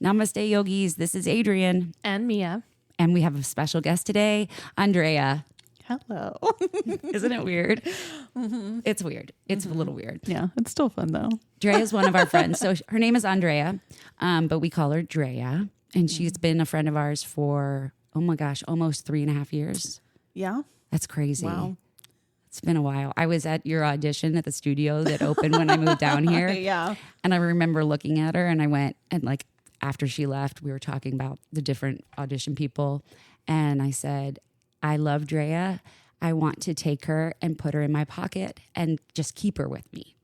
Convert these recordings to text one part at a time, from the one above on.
Namaste, yogis. This is Adrienne. And Mia. And we have a special guest today, Andrea. Hello. Isn't it weird? Mm-hmm. It's weird. It's a little weird. Yeah, it's still fun though. Drea is one of our friends. So her name is Andrea, but we call her Drea. And she's been a friend of ours for, oh my gosh, almost 3.5 years. Yeah. That's crazy. Wow. It's been a while. I was at your audition at the studio that opened when I moved down here. Yeah. And I remember looking at her and I went and like after she left, we were talking about the different audition people. And I said, I love Drea. I want to take her and put her in my pocket and just keep her with me.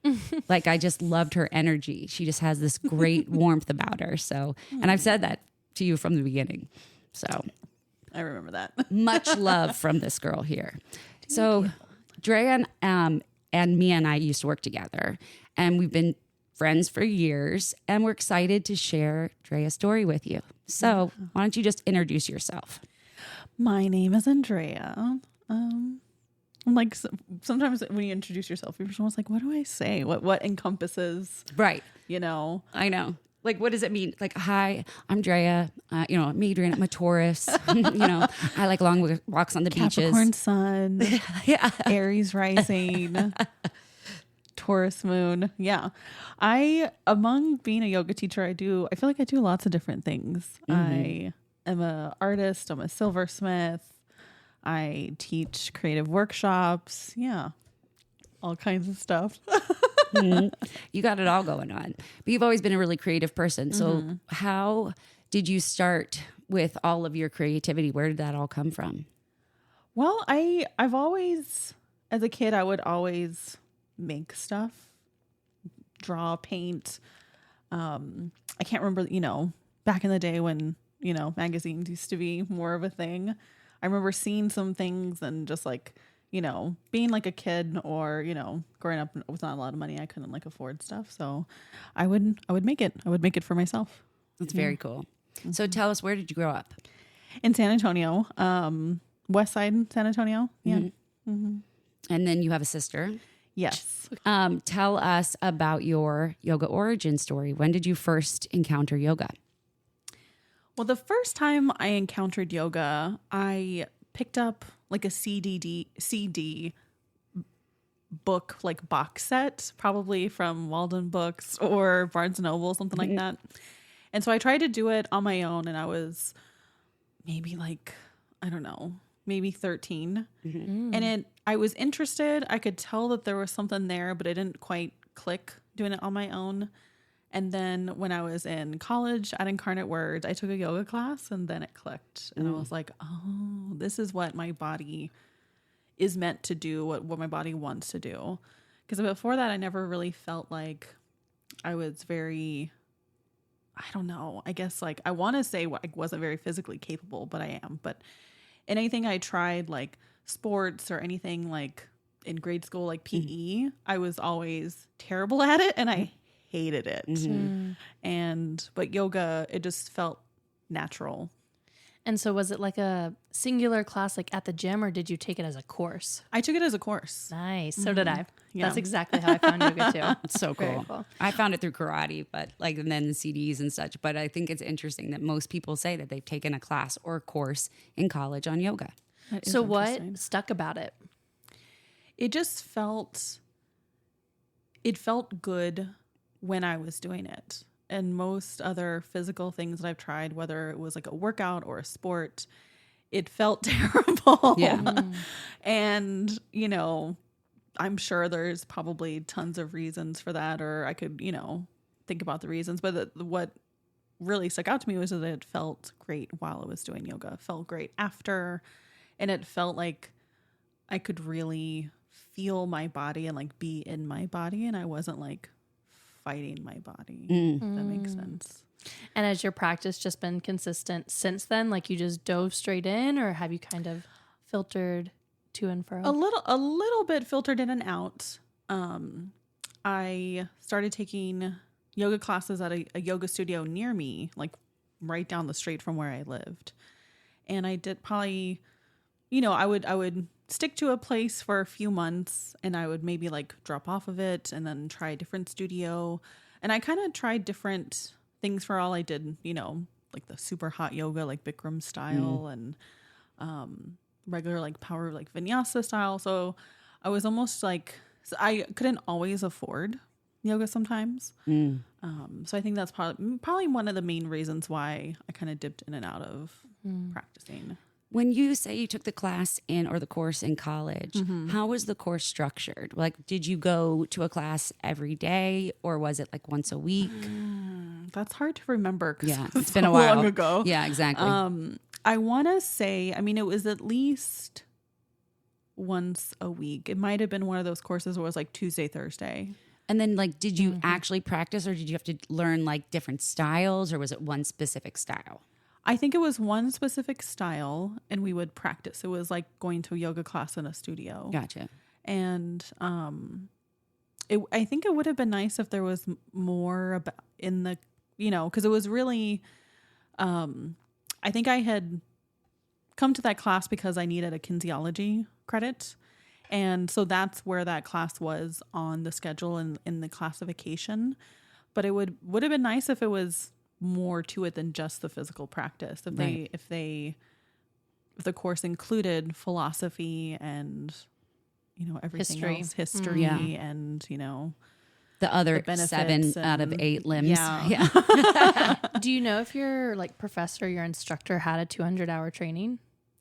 Like I just loved her energy. She just has this great warmth about her. So, and I've said that to you from the beginning. So I remember that. much love from this girl here. So Drea and Mia and I used to work together and we've been friends for years and we're excited to share Drea's story with you. So why don't you just introduce yourself? My name is Andrea. I'm like sometimes when you introduce yourself, you're almost like, what do I say? What encompasses? Right. You know. I know. Like, what does it mean? Like, hi, I'm Drea. I'm Adrienne. I'm a Taurus. I like long walks on the Capricorn beaches. sun. Yeah. Aries rising. Taurus moon. Yeah. Among being a yoga teacher, I feel like I do lots of different things. Mm-hmm. I am an artist. I'm a silversmith. I teach creative workshops. Yeah. All kinds of stuff. Mm-hmm. You got it all going on. But you've always been a really creative person. So how did you start with all of your creativity? Where did that all come from? Well, I've always, as a kid, I would always make stuff, draw, paint. I can't remember, back in the day when, magazines used to be more of a thing. I remember seeing some things and just like, being like a kid or, growing up with not a lot of money, I couldn't like afford stuff. So I would make it. I would make it for myself. That's very cool. So tell us, where did you grow up? In San Antonio, West Side, San Antonio. Yeah. Mm-hmm. Mm-hmm. And then you have a sister. Yes. Tell us about your yoga origin story. When did you first encounter yoga? Well, the first time I encountered yoga, I picked up like a CD book, like box set, probably from Walden Books or Barnes & Noble, something like that. And so I tried to do it on my own, and I was maybe like, I don't know, maybe 13. Mm-hmm. And I was interested. I could tell that there was something there, but it didn't quite click doing it on my own. And then when I was in college at Incarnate Word, I took a yoga class and then it clicked. And I was like, oh, this is what my body is meant to do, what my body wants to do. Because before that, I never really felt like I was very, I don't know, I guess like I want to say I wasn't very physically capable, but I am. But in anything I tried, like sports or anything like in grade school, like PE, I was always terrible at it and I hated it. Mm-hmm. But yoga, it just felt natural. And so was it like a singular class like at the gym, or did you take it as a course? I took it as a course. Nice. So did I. Yeah. That's exactly how I found yoga too. It's so cool. I found it through karate, but and then the CDs and such. But I think it's interesting that most people say that they've taken a class or a course in college on yoga. So what stuck about it? It just felt good when I was doing it. And most other physical things that I've tried, whether it was like a workout or a sport, it felt terrible. Yeah. And, I'm sure there's probably tons of reasons for that, or I could, think about the reasons. But what really stuck out to me was that it felt great while I was doing yoga. It felt great after. And it felt like I could really feel my body and like be in my body. And I wasn't like fighting my body. If that makes sense. And has your practice just been consistent since then? Like you just dove straight in, or have you kind of filtered to and fro? A little bit filtered in and out. I started taking yoga classes at a yoga studio near me, like right down the street from where I lived. And I did probably, I would stick to a place for a few months and I would maybe like drop off of it and then try a different studio. And I kind of tried different things for all. I did, like the super hot yoga, like Bikram style, and regular like power like vinyasa style. So I was almost like, so I couldn't always afford yoga sometimes. So I think that's probably one of the main reasons why I kind of dipped in and out of practicing. When you say you took the class or the course in college, how was the course structured? Like, did you go to a class every day, or was it like once a week? That's hard to remember. Yeah, It's it's been a so while long ago. Yeah, exactly. I want to say, I mean, it was at least once a week. It might have been one of those courses where it was like Tuesday, Thursday. And then, like, did you actually practice, or did you have to learn like different styles, or was it one specific style? I think it was one specific style, and we would practice. It was like going to a yoga class in a studio. Gotcha. And I think it would have been nice if there was more about in the, because it was really, I think I had come to that class because I needed a kinesiology credit. And so that's where that class was on the schedule and in the classification. But it would have been nice if it was more to it than just the physical practice. If the course included philosophy and everything else, history and The other the 7 out of 8 limbs. Yeah. Do you know if your like professor, your instructor had a 200-hour training?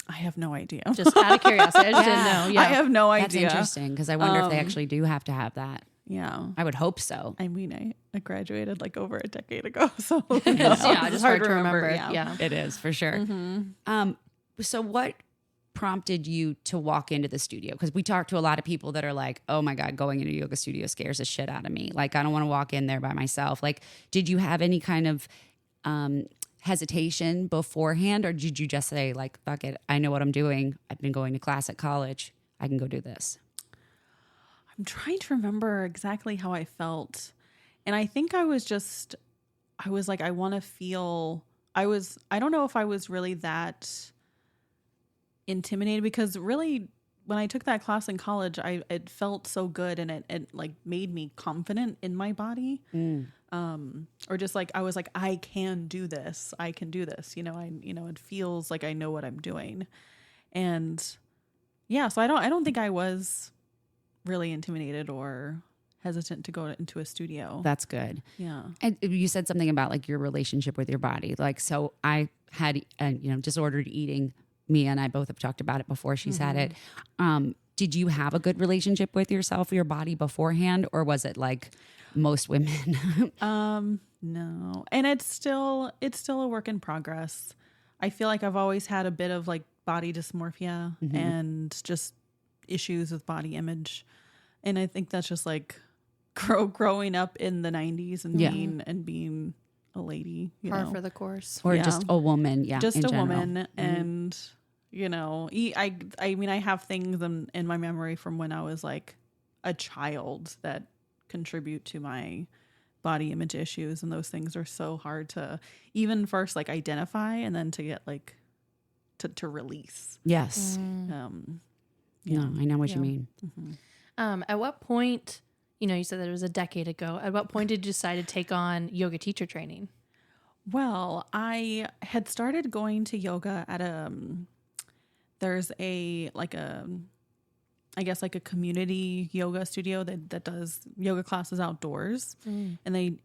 I have no idea. Just out of curiosity. I just didn't know. Yeah. I have no That's idea. interesting, because I wonder if they actually do have to have that. Yeah. I would hope so. I mean, I graduated like over a decade ago, so Yeah, just hard to remember. Yeah. Yeah. It is, for sure. So what prompted you to walk into the studio? Because we talk to a lot of people that are like, oh my God, going into a yoga studio scares the shit out of me. Like, I don't want to walk in there by myself. Like, did you have any kind of hesitation beforehand, or did you just say like, fuck it, I know what I'm doing. I've been going to class at college. I can go do this. I'm trying to remember exactly how I felt. And I think I was like, I want to feel, I don't know if I was really that intimidated, because really when I took that class in college, it felt so good, and it like made me confident in my body. Or just like, I was like, I can do this. I can do this. It feels like I know what I'm doing. And yeah, so I don't think I was really intimidated or hesitant to go into a studio. That's good. Yeah. And you said something about like your relationship with your body. Like, so I had, disordered eating. Mia and I both have talked about it before she's had it. Did you have a good relationship with yourself, your body beforehand, or was it like most women? No. And it's still a work in progress. I feel like I've always had a bit of like body dysmorphia and just issues with body image. And I think that's just like growing up in the 90s and being a lady, Par for the course. Or just a woman. Yeah. Just in a general. woman. And, I mean, I have things in my memory from when I was like a child that contribute to my body image issues. And those things are so hard to even first like identify, and then to get like to release. Yes. Yeah, I know what you mean. At what point, you said that it was a decade ago. At what point did you decide to take on yoga teacher training? Well, I had started going to yoga at there's a community yoga studio that does yoga classes outdoors. And they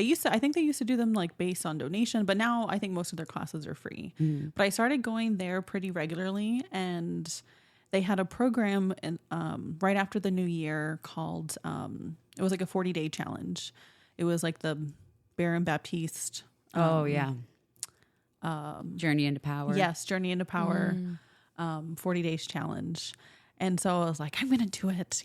used to do them like based on donation, but now I think most of their classes are free. But I started going there pretty regularly, and they had a program right after the new year called, it was like a 40-day challenge. It was like the Baron Baptiste. Journey into Power. Yes, Journey into Power, 40 days challenge. And so I was like, I'm going to do it,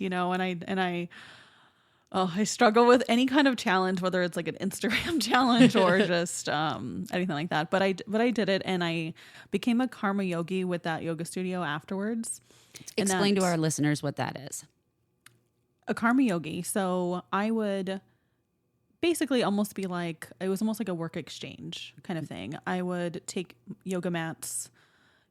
I struggle with any kind of challenge, whether it's like an Instagram challenge or just anything like that. But I did it, and I became a karma yogi with that yoga studio afterwards. Explain to our listeners what that is. A karma yogi. So I would basically almost be like, it was almost like a work exchange kind of thing. I would take yoga mats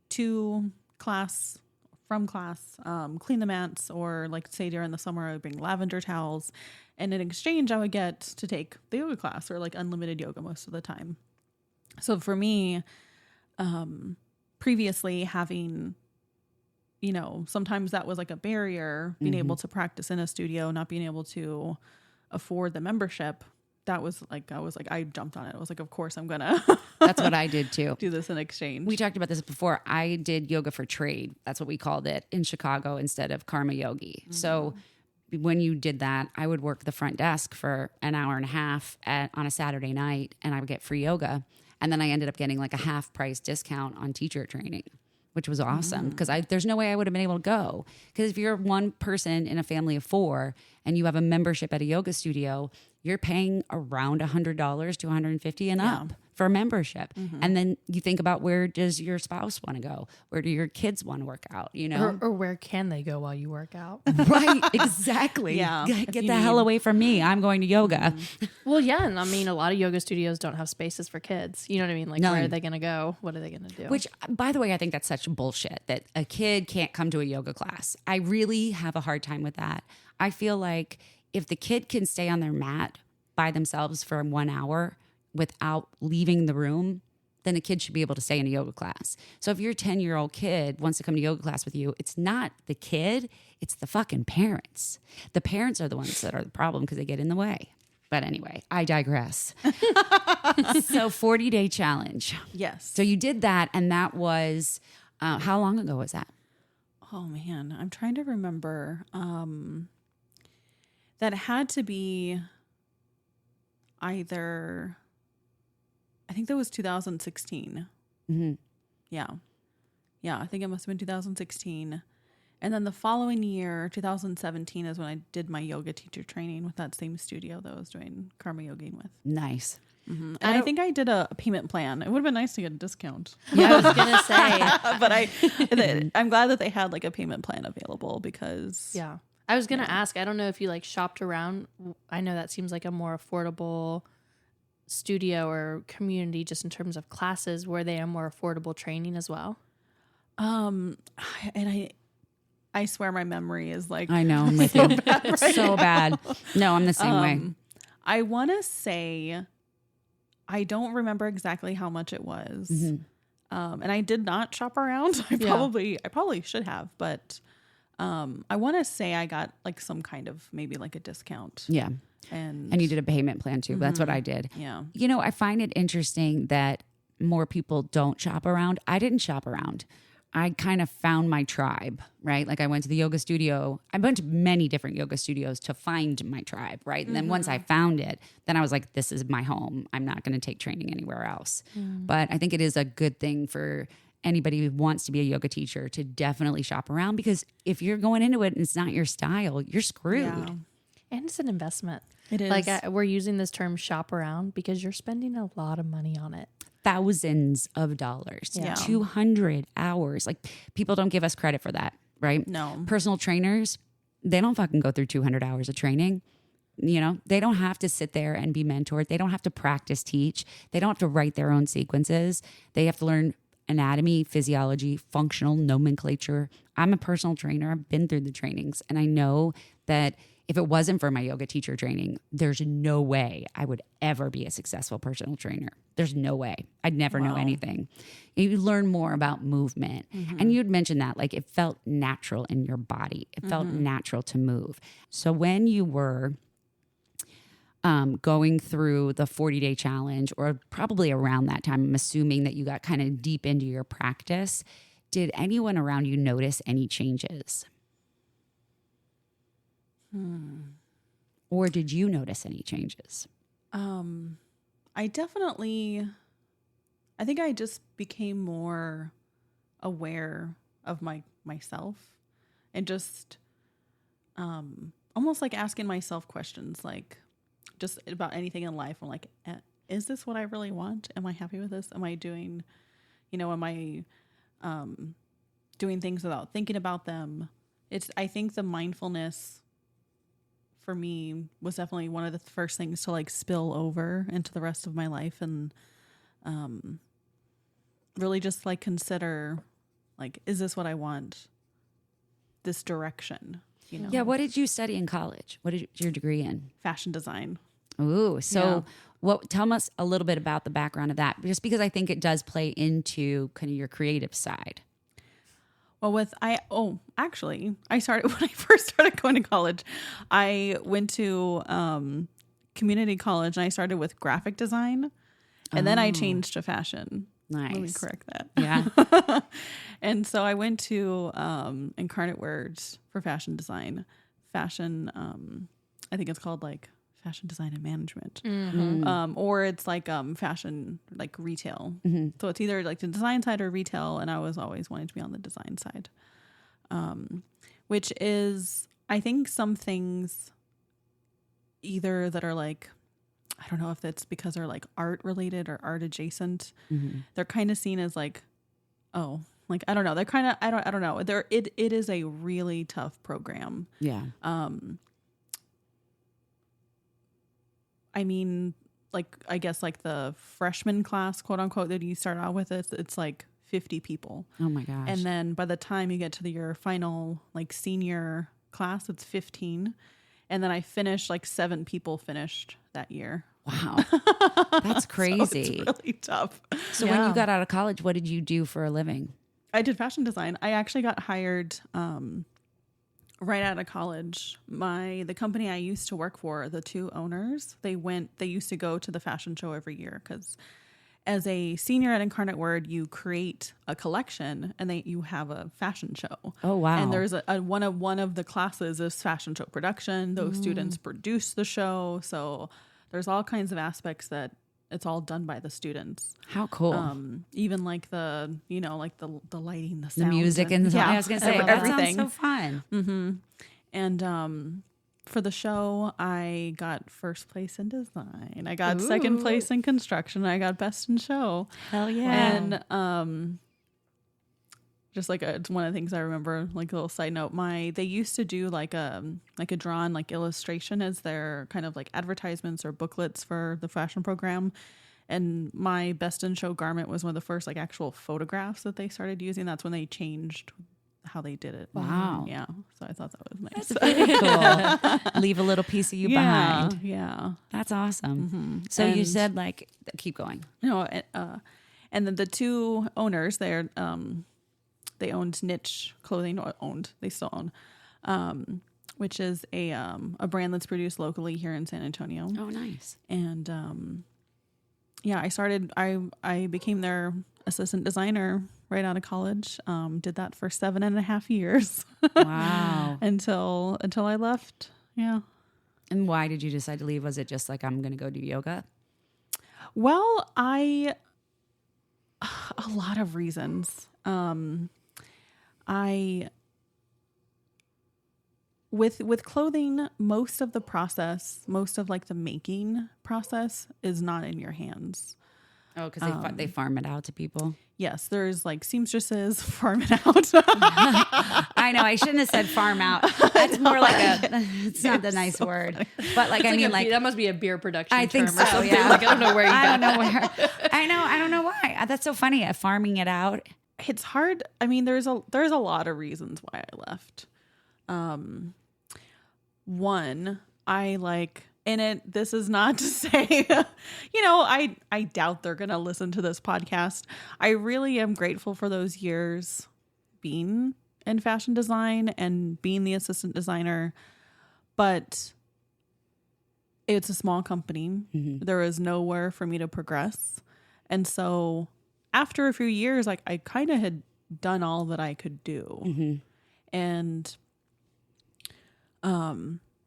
to class, from class, clean the mats, or like say during the summer I would bring lavender towels, And in exchange, I would get to take the yoga class or like unlimited yoga most of the time. So for me, previously having, you know, sometimes that was like a barrier, being able to practice in a studio, not being able to afford the membership. That was like, I jumped on it. I was like, of course I'm going to. That's what I did too. Do this in exchange. We talked about this before. I did yoga for trade. That's what we called it in Chicago instead of karma yogi. So when you did that, I would work the front desk for an hour and a half on a Saturday night, and I would get free yoga. And then I ended up getting like a half price discount on teacher training, which was awesome because there's no way I would have been able to go. Because if you're one person in a family of 4 and you have a membership at a yoga studio, you're paying around $100 to $150 and up for a membership. And then you think about, where does your spouse want to go? Where do your kids want to work out? You know, or where can they go while you work out? Right? Exactly. Yeah. Get the hell away from me. I'm going to yoga. Well, yeah, and I mean, a lot of yoga studios don't have spaces for kids. You know what I mean? Like, where are they going to go? What are they going to do? Which, by the way, I think that's such bullshit that a kid can't come to a yoga class. I really have a hard time with that. I feel like if the kid can stay on their mat by themselves for 1 hour without leaving the room, then a kid should be able to stay in a yoga class. So if your 10-year-old kid wants to come to yoga class with you, it's not the kid, it's the fucking parents. The parents are the ones that are the problem because they get in the way. But anyway, I digress. So 40-day challenge. Yes. So you did that, and that was, how long ago was that? Oh man, I'm trying to remember. That had to be either, I think that was 2016. Yeah. I think it must have been 2016. And then the following year, 2017, is when I did my yoga teacher training with that same studio that I was doing karma yoga with. Nice. And I think I did a payment plan. It would have been nice to get a discount. Yeah, I was going to say. But I'm glad that they had like a payment plan available because. Yeah. I was going to ask, I don't know if you like shopped around. I know that seems like a more affordable studio or community just in terms of classes. Were they a more affordable training as well? And I swear my memory is like. I know, I'm with you. So bad. No, I'm the same way. I want to say, I don't remember exactly how much it was. And I did not shop around. I probably should have, but I want to say I got like some kind of maybe like a discount. Yeah. And you did a payment plan too. That's what I did. Yeah. You know, I find it interesting that more people don't shop around. I didn't shop around. I kind of found my tribe, right? Like I went to the yoga studio. I went to many different yoga studios to find my tribe, right? And then once I found it, then I was like, this is my home. I'm not going to take training anywhere else. But I think it is a good thing for anybody who wants to be a yoga teacher to definitely shop around, because if you're going into it and it's not your style, you're screwed. Yeah. And it's an investment. It is. Like we're using this term shop around because you're spending a lot of money on it. Thousands of dollars, Yeah. 200 hours. Like people don't give us credit for that, right? No. Personal trainers, they don't fucking go through 200 hours of training. You know, they don't have to sit there and be mentored. They don't have to practice teach. They don't have to write their own sequences. They have to learn anatomy, physiology, functional nomenclature. I'm a personal trainer. I've been through the trainings, and I know that if it wasn't for my yoga teacher training, there's no way I would ever be a successful personal trainer. There's no way. I'd never know anything. You learn more about movement. And you'd mentioned that, like it felt natural in your body. It felt natural to move. So when you were going through the 40-day challenge, or probably around that time, I'm assuming that you got kind of deep into your practice, did anyone around you notice any changes? Or did you notice any changes? I think I just became more aware of myself, and just almost like asking myself questions, like just about anything in life. I'm like, is this what I really want? Am I happy with this? Am I doing, am I doing things without thinking about them? I think the mindfulness for me was definitely one of the first things to like spill over into the rest of my life, and really just like consider, like, is this what I want? This direction, you know. Yeah. What did you study in college? What is your degree in? Fashion design. Ooh. So tell us a little bit about the background of that, just because I think it does play into kind of your creative side. Well, actually, I started when I first started going to college. I went to community college and I started with graphic design, and then I changed to fashion. Nice. Let me correct that. Yeah. And so I went to Incarnate Words for fashion design. Fashion, I think it's called like fashion design and management, or it's like fashion like retail. So it's either like the design side or retail, and I was always wanting to be on the design side, which is, I think, some things either that are like, I don't know if that's because they're like art related or art adjacent. They're kind of seen as like, oh, like I don't know. They're kind of I don't know. It is a really tough program. Yeah. I mean, like, I guess like the freshman class, quote unquote, that you start out with, it's like 50 people. Oh my gosh. And then by the time you get to your final like senior class, it's 15. And then I finished, like 7 people finished that year. Wow. That's crazy. So it's really tough. So when you got out of college, what did you do for a living? I did fashion design. I actually got hired right out of college. The company I used to work for, the 2 owners, they used to go to the fashion show every year, because as a senior at Incarnate Word, you create a collection and you have a fashion show. Oh, wow. And there's one of the classes is fashion show production. Those students produce the show. So there's all kinds of aspects that it's all done by the students. How cool. Even like the lighting, the sound, the music and yeah, I was going to say, everything. That sounds so fun. Mm-hmm. And for the show, I got first place in design. I got second place in construction. I got best in show. Hell yeah. And just like it's one of the things I remember, like a little side note, they used to do like a drawn like illustration as their kind of like advertisements or booklets for the fashion program. And my best in show garment was one of the first like actual photographs that they started using. That's when they changed how they did it. Wow. Yeah. So I thought that was nice. That's pretty cool. Leave a little piece of you behind. Yeah. That's awesome. So you said like, keep going. And then the 2 owners, they owned Niche Clothing. They still own, which is a brand that's produced locally here in San Antonio. Oh, nice. And I became their assistant designer right out of college. Did that for 7.5 years. Wow. until I left. Yeah. And why did you decide to leave? Was it just like, I'm going to go do yoga? Well, a lot of reasons. With clothing, most of the process, most of like the making process is not in your hands. Oh, because they farm it out to people. Yes, there's like seamstresses farm it out. I know. I shouldn't have said farm out. That's more like it's not the nice word. But like, I mean, like that must be a beer production I think term so, or something. yeah. Like, I don't know where you got that. I don't know why. That's so funny. Farming it out. It's hard. I mean, there's a lot of reasons why I left. One, I like, and this is not to say, I doubt they're going to listen to this podcast. I really am grateful for those years being in fashion design and being the assistant designer, but it's a small company. Mm-hmm. There is nowhere for me to progress. And so after a few years, like I kind of had done all that I could do. Mm-hmm. And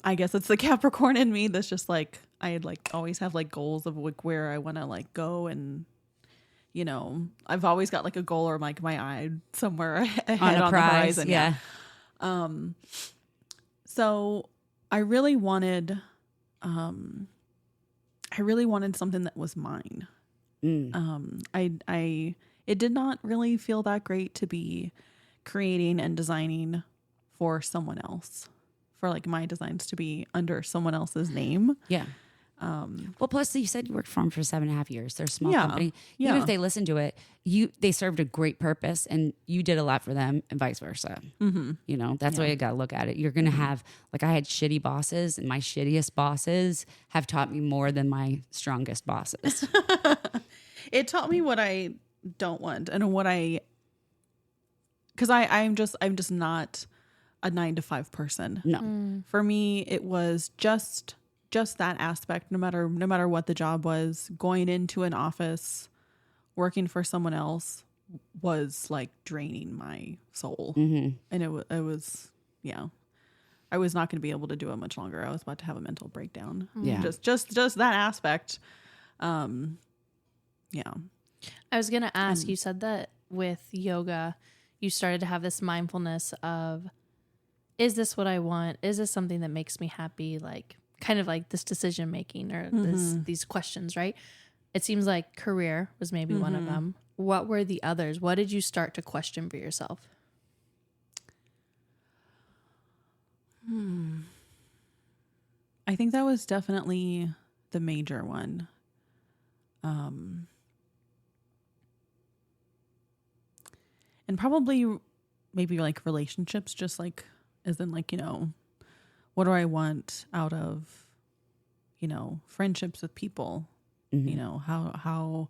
I guess it's the Capricorn in me that's just like, I had like always have like goals of like where I want to like go. And, I've always got like a goal or like my eye somewhere ahead on the horizon. Yeah. So I really wanted something that was mine. It did not really feel that great to be creating and designing for someone else, for like my designs to be under someone else's name. Yeah. Well, plus you said you worked for them for 7.5 years. They're a small Yeah, company. yeah. Even if they listened to it, they served a great purpose, and you did a lot for them, and vice versa. You know, that's the way you got to look at it. You're going to have, like, I had shitty bosses, and my shittiest bosses have taught me more than my strongest bosses. It taught me what I don't want and what because I'm just not a 9 to 5 person. No. For me, it was just that aspect. No matter what the job was, going into an office, working for someone else was like draining my soul, and it was I was not going to be able to do it much longer. I was about to have a mental breakdown. Yeah. Just that aspect. Yeah. I was going to ask, you said that with yoga, you started to have this mindfulness of, is this what I want? Is this something that makes me happy? Like, kind of like this decision making or these questions, right? It seems like career was maybe one of them. What were the others? What did you start to question for yourself? I think that was definitely the major one. And probably maybe like relationships, just like, as in like, what do I want out of, friendships with people? How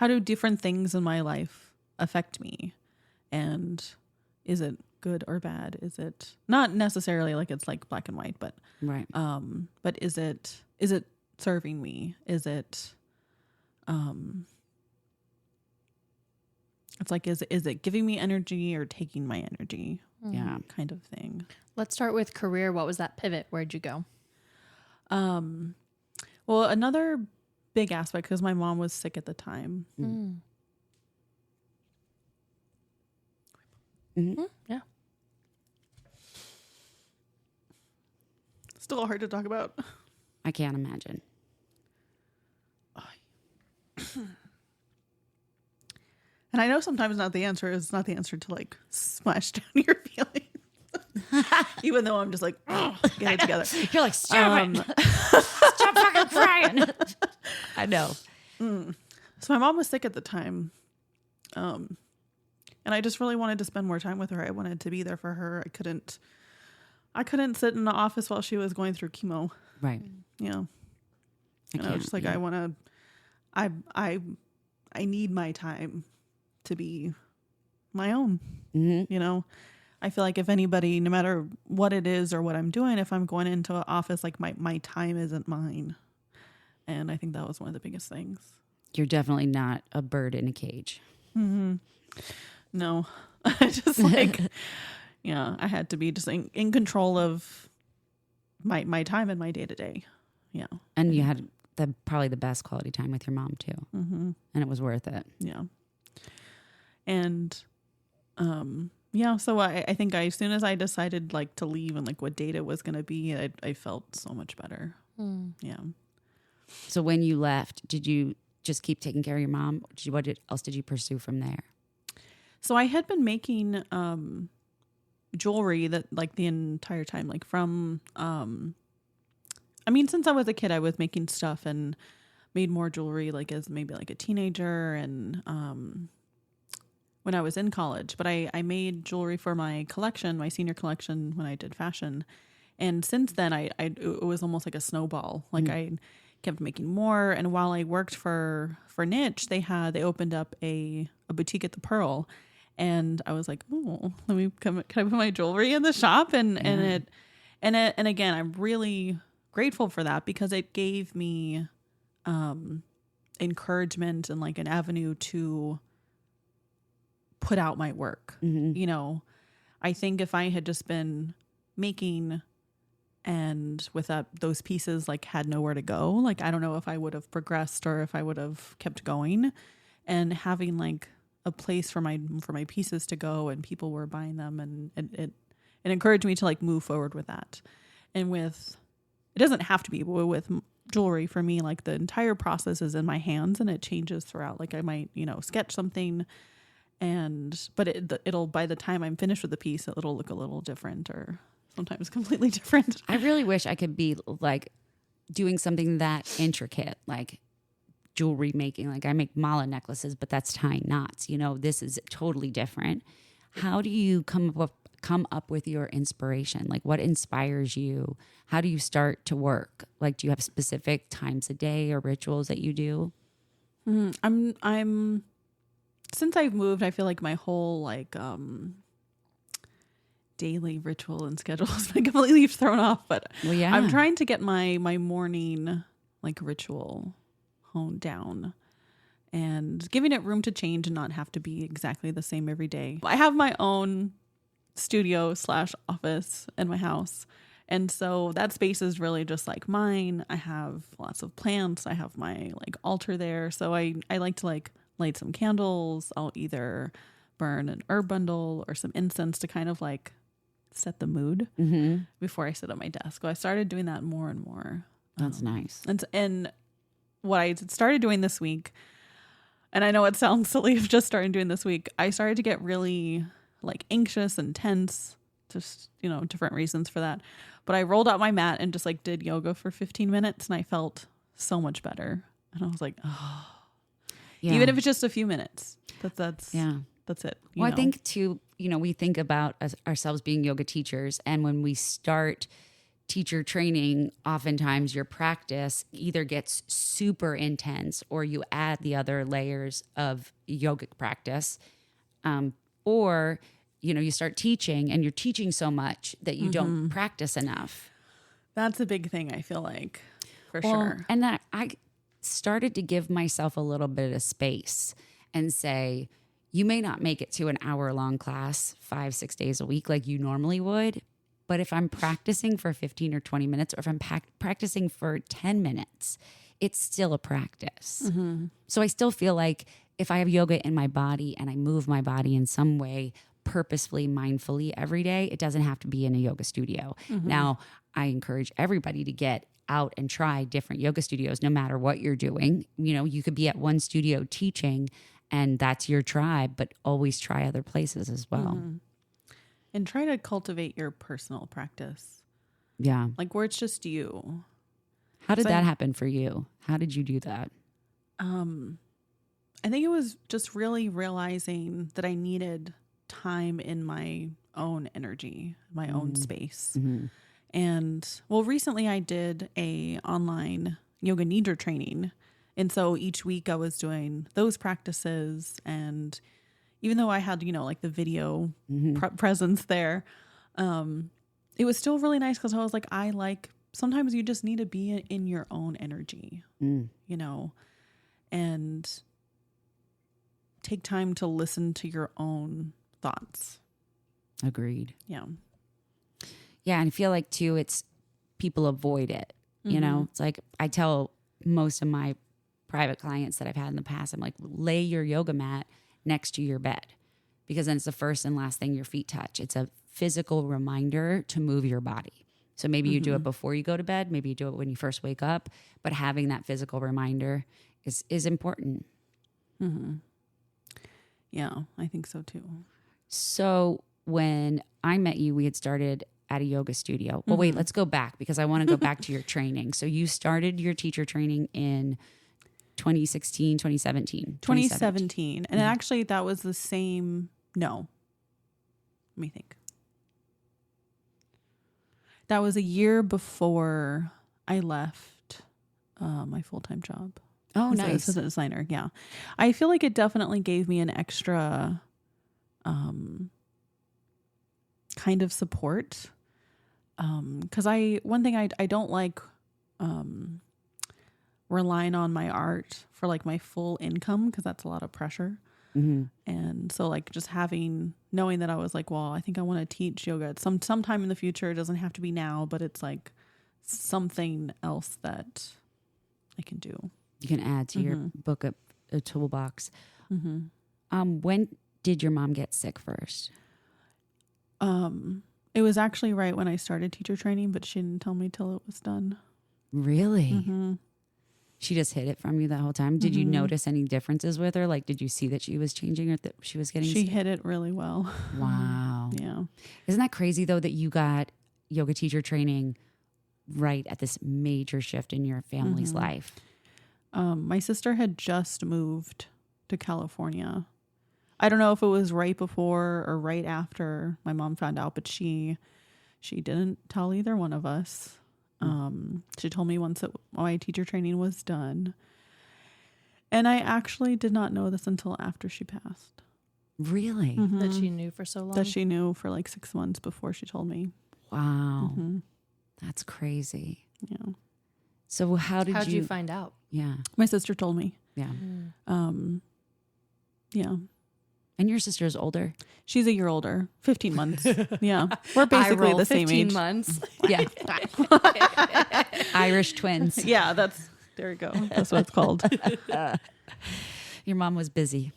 do different things in my life affect me? And is it good or bad? Is it not necessarily like it's like black and white, but Right. but is it serving me? Is it it's like, is it giving me energy or taking my energy? Yeah. Kind of thing. Let's start with career. What was that pivot? Where'd you go? Well, another big aspect, because my mom was sick at the time. Yeah. Still hard to talk about. I can't imagine. And I know sometimes it's not the answer to like smash down your feelings. Even though I'm just like, get it together. You're like, stop it. Stop fucking crying. I know. So my mom was sick at the time. And I just really wanted to spend more time with her. I wanted to be there for her. I couldn't sit in the office while she was going through chemo. Right. Yeah. And I was just like, I need my time to be my own. I feel like if anybody, no matter what it is or what I'm doing, if I'm going into an office, like my time isn't mine. And I think that was one of the biggest things. You're definitely not a bird in a cage. No, just like, I had to be just in control of my time and my day to day. Yeah. And you had probably the best quality time with your mom too. And it was worth it. Yeah. And, so I think as soon as I decided like to leave and like what date it was going to be, I felt so much better. Yeah. So when you left, did you just keep taking care of your mom? What else did you pursue from there? So I had been making, jewelry that like the entire time, like from, since I was a kid, I was making stuff and made more jewelry like as maybe like a teenager and, when I was in college, but I made jewelry for my collection, my senior collection when I did fashion. And since then it was almost like a snowball. Like I kept making more. And while I worked for Niche, they opened up a boutique at the Pearl. And I was like, oh, can I put my jewelry in the shop? And again, I'm really grateful for that because it gave me encouragement and like an avenue to put out my work. I think if I had just been making and with those pieces like had nowhere to go, like I don't know if I would have progressed or if I would have kept going. And having like a place for my pieces to go and people were buying them, and it encouraged me to like move forward with that. And it doesn't have to be, but with jewelry for me, like the entire process is in my hands and it changes throughout. Like I might sketch something, but it'll by the time I'm finished with the piece, it'll look a little different or sometimes completely different. I really wish I could be like doing something that intricate, like jewelry making. Like I make mala necklaces, but that's tying knots. You know, this is totally different. How do you come up with your inspiration? Like what inspires you? How do you start to work? Like, do you have specific times a day or rituals that you do? I'm since I've moved, I feel like my whole like daily ritual and schedule has been completely thrown off. But Well, yeah. I'm trying to get my morning like ritual honed down and giving it room to change and not have to be exactly the same every day. I have my own studio / office in my house. And so that space is really just like mine. I have lots of plants. I have my like altar there. So I like to like light some candles. I'll either burn an herb bundle or some incense to kind of like set the mood before I sit at my desk. So I started doing that more and more. That's nice. And what I started doing this week, and I know it sounds silly of just starting doing this week, I started to get really like anxious and tense, just, you know, different reasons for that. But I rolled out my mat and just like did yoga for 15 minutes and I felt so much better. And I was like, oh, Yeah. even if it's just a few minutes, that's it. Well, I think too, you know, we think about ourselves being yoga teachers, and when we start teacher training, oftentimes your practice either gets super intense or you add the other layers of yogic practice, or you know, you start teaching and you're teaching so much that you don't practice enough. That's a big thing, I feel like, for sure. And that I started to give myself a little bit of space and say, you may not make it to an hour-long class 5-6 days a week like you normally would, but if I'm practicing for 15 or 20 minutes, or if I'm practicing for 10 minutes, it's still a practice. So I still feel like if I have yoga in my body and I move my body in some way, purposefully, mindfully every day, it doesn't have to be in a yoga studio. Now, I encourage everybody to get out and try different yoga studios, no matter what you're doing. You know, you could be at one studio teaching and that's your tribe, but always try other places as well. And try to cultivate your personal practice. Yeah. Like where it's just you. How did that happen for you? How did you do that? I think it was just really realizing that I needed time in my own energy, my own space. And well, recently I did a online yoga nidra training. And so each week I was doing those practices. And even though I had, you know, like the video presence there, it was still really nice because I was like, sometimes you just need to be in your own energy, you know, and take time to listen to your own thoughts. Agreed. Yeah. Yeah. And I feel like too, it's people avoid it. You know, it's like I tell most of my private clients that I've had in the past, I'm like, lay your yoga mat next to your bed, because then it's the first and last thing your feet touch. It's a physical reminder to move your body. So maybe you do it before you go to bed. Maybe you do it when you first wake up, but having that physical reminder is important. Yeah, I think so too. So when I met you, we had started at a yoga studio. Well, wait, let's go back because I want to go back to your training. So you started your teacher training in 2016, 2017. 2017. And actually that was the same. No. Let me think. That was a year before I left my full-time job. Oh, as nice. an assistant designer. Yeah. I feel like it definitely gave me an extra kind of support. Because one thing I don't like relying on my art for like my full income, because that's a lot of pressure. And so like just knowing that I was like, well, I think I want to teach yoga at sometime in the future. It doesn't have to be now, but it's like something else that I can do. You can add to your book a toolbox. When did your mom get sick first? It was actually right when I started teacher training, but she didn't tell me till it was done. Really? She just hid it from you the whole time. Did you notice any differences with her? Like, did you see that she was changing or that she was getting She sick? hid it really well. Wow. Yeah. Isn't that crazy though that you got yoga teacher training right at this major shift in your family's life? My sister had just moved to California. I don't know if it was right before or right after my mom found out, but she didn't tell either one of us. She told me once that my teacher training was done. And I actually did not know this until after she passed. Really? That she knew for so long. That she knew for like 6 months before she told me. Wow. That's crazy. Yeah. So how'd you find out? Yeah. My sister told me. Yeah. Yeah. And your sister is older? She's a year older, 15 months. Yeah. We're basically the same 15 age. months. Yeah. Irish twins. Yeah, there you go. That's what it's called. Your mom was busy.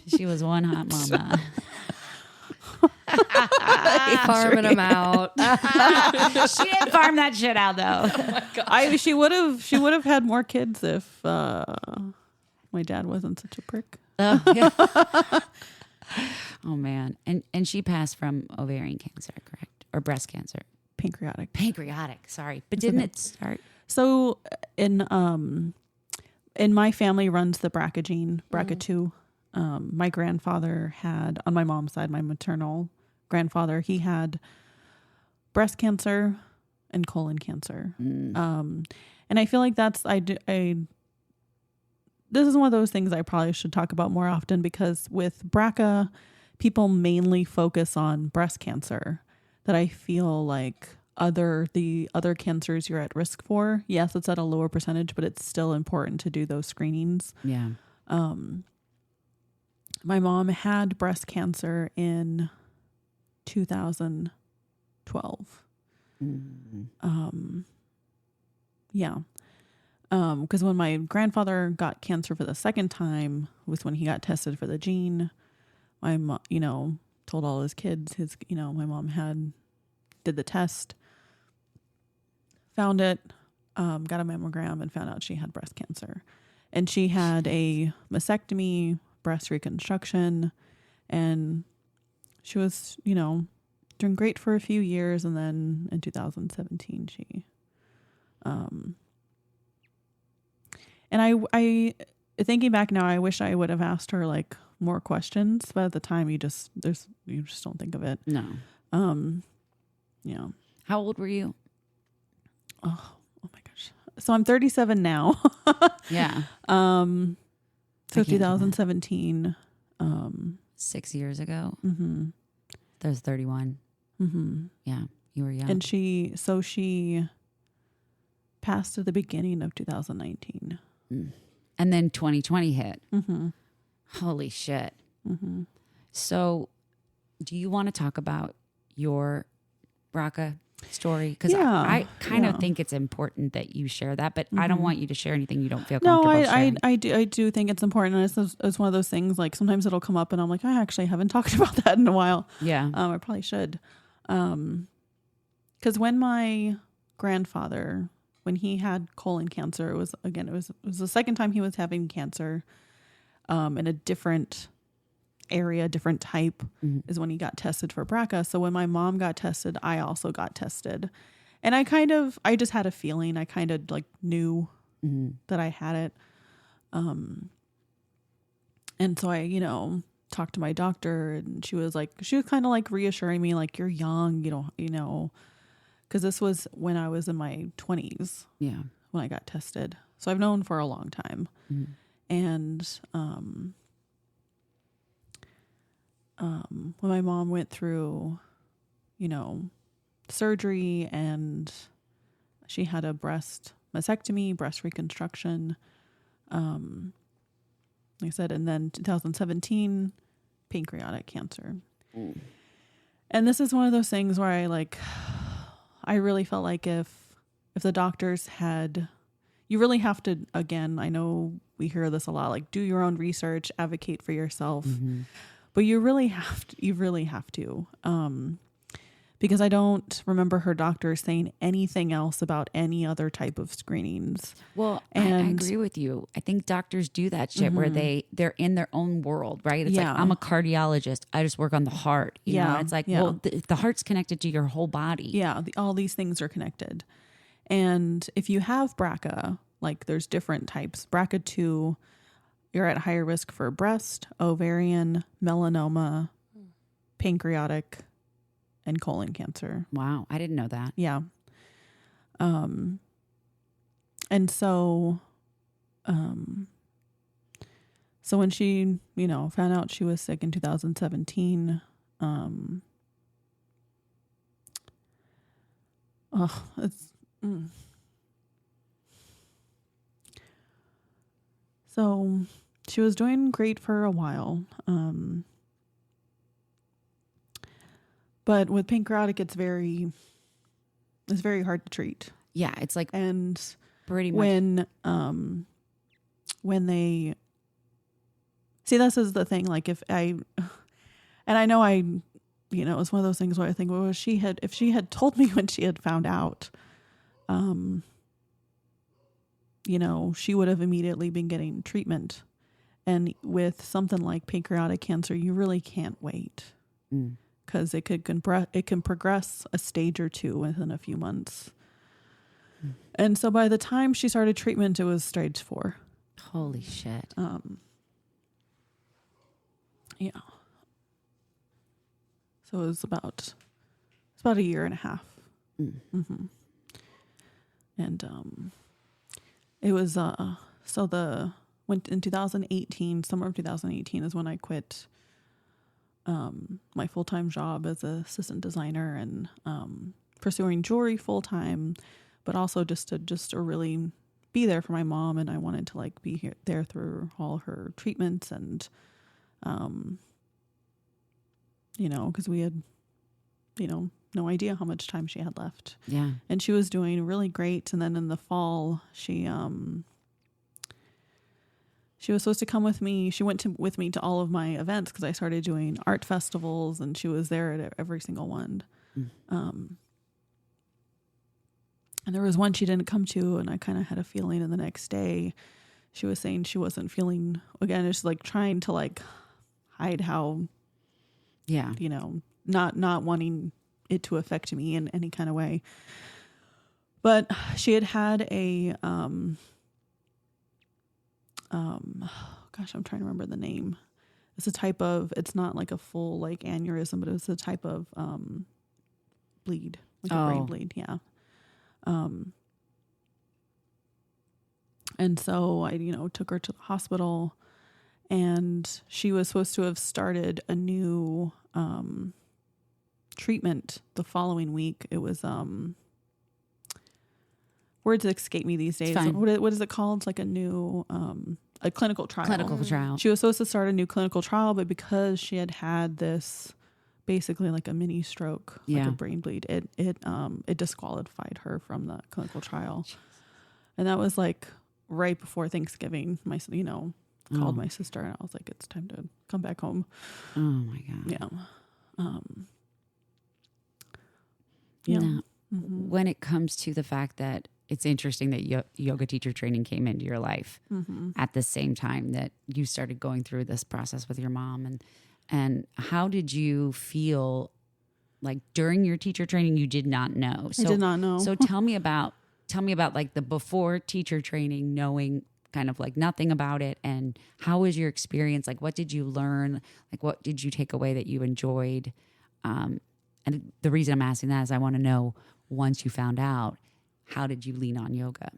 She was one hot mama. Farming them out. She didn't farm that shit out though. She would have had more kids if my dad wasn't such a prick. Oh, yeah. Oh man. And she passed from ovarian cancer, correct? Or breast cancer? Pancreatic. Sorry. But didn't it start? So in my family runs the BRCA gene, BRCA2. My grandfather had, on my mom's side, my maternal grandfather, he had breast cancer and colon cancer. And I feel like this is one of those things I probably should talk about more often, because with BRCA, people mainly focus on breast cancer, that I feel like the other cancers you're at risk for. Yes, it's at a lower percentage, but it's still important to do those screenings. Yeah. My mom had breast cancer in 2012. Yeah. Because when my grandfather got cancer for the second time was when he got tested for the gene. My mom, told all his kids, my mom did the test, found it, got a mammogram, and found out she had breast cancer. And she had a mastectomy, breast reconstruction, and she was, doing great for a few years. And then in 2017, she, and I thinking back now, I wish I would have asked her like more questions, but at the time you just don't think of it. No. Yeah. How old were you? Oh my gosh. So I'm 37 now. Yeah. So 2017. 6 years ago. Mm-hmm. I was 31. Mm-hmm. Yeah. You were young. And she passed at the beginning of 2019. And then 2020 hit. Mm-hmm. Holy shit. Mm-hmm. So do you want to talk about your BRCA story? Because Yeah. I kind of think it's important that you share that, but I don't want you to share anything you don't feel comfortable sharing. I do think it's important. And it's one of those things, like sometimes it'll come up and I'm like, I actually haven't talked about that in a while. Yeah. I probably should. Because when my grandfather, when he had colon cancer, it was the second time he was having cancer, in a different area, different type, is when he got tested for BRCA. So when my mom got tested, I also got tested. And I just had a feeling. I kind of like knew that I had it. And so I, talked to my doctor, and she was kind of like reassuring me, like, you're young, because this was when I was in my 20s. Yeah. When I got tested. So I've known for a long time. And, when my mom went through, surgery, and she had a breast mastectomy, breast reconstruction, like I said, and then 2017, pancreatic cancer. And this is one of those things where I really felt like if the doctors you really have to, again, I know we hear this a lot, like do your own research, advocate for yourself. But you really have to, because I don't remember her doctor saying anything else about any other type of screenings. Well, I agree with you. I think doctors do that shit where they're in their own world, right? It's like, I'm a cardiologist. I just work on the heart. You know, it's like, well, the heart's connected to your whole body. Yeah, all these things are connected. And if you have BRCA, like there's different types. BRCA2, you're at higher risk for breast, ovarian, melanoma, pancreatic, and colon cancer. Wow, I didn't know that. Yeah. And so when she, found out she was sick in 2017, so she was doing great for a while. But with pancreatic, it's very hard to treat. Yeah, it's like, and pretty much when they see, this is the thing. Like if I know it's one of those things where I think, well, if she had told me when she had found out, she would have immediately been getting treatment. And with something like pancreatic cancer, you really can't wait. Because it can progress a stage or two within a few months. And so by the time she started treatment, it was stage 4. Holy shit. Yeah. So it was about a year and a half. Mm-hmm. And it was went in 2018, summer of 2018 is when I quit my full-time job as an assistant designer and pursuing jewelry full-time, but also just to really be there for my mom. And I wanted to like be there through all her treatments and, because we had, no idea how much time she had left. Yeah. And she was doing really great. And then in the fall, she was supposed to come with me. She went with me to all of my events because I started doing art festivals, and she was there at every single one. And there was one she didn't come to, and I kind of had a feeling. And the next day, she was saying she wasn't feeling, again, it's like trying to like hide how, not wanting it to affect me in any kind of way. But she had a, gosh, I'm trying to remember the name. It's a type of, it's not like a full like aneurysm, but it's a type of bleed, like a brain bleed. Yeah. And so I, took her to the hospital, and she was supposed to have started a new treatment the following week. It was words escape me these days. What is it called? It's like a new a clinical trial. Clinical trial. She was supposed to start a new clinical trial, but because she had this basically like a mini stroke, like a brain bleed, it disqualified her from the clinical trial. And that was like right before Thanksgiving. Called my sister, and I was like, it's time to come back home. Oh my God. Yeah. Now, when it comes to the fact that it's interesting that yoga teacher training came into your life at the same time that you started going through this process with your mom, and how did you feel like during your teacher training? You did not know. I did not know. So tell me about like the before teacher training, knowing kind of like nothing about it, and how was your experience? Like, what did you learn? Like, what did you take away that you enjoyed? And the reason I'm asking that is I want to know, once you found out, how did you lean on yoga?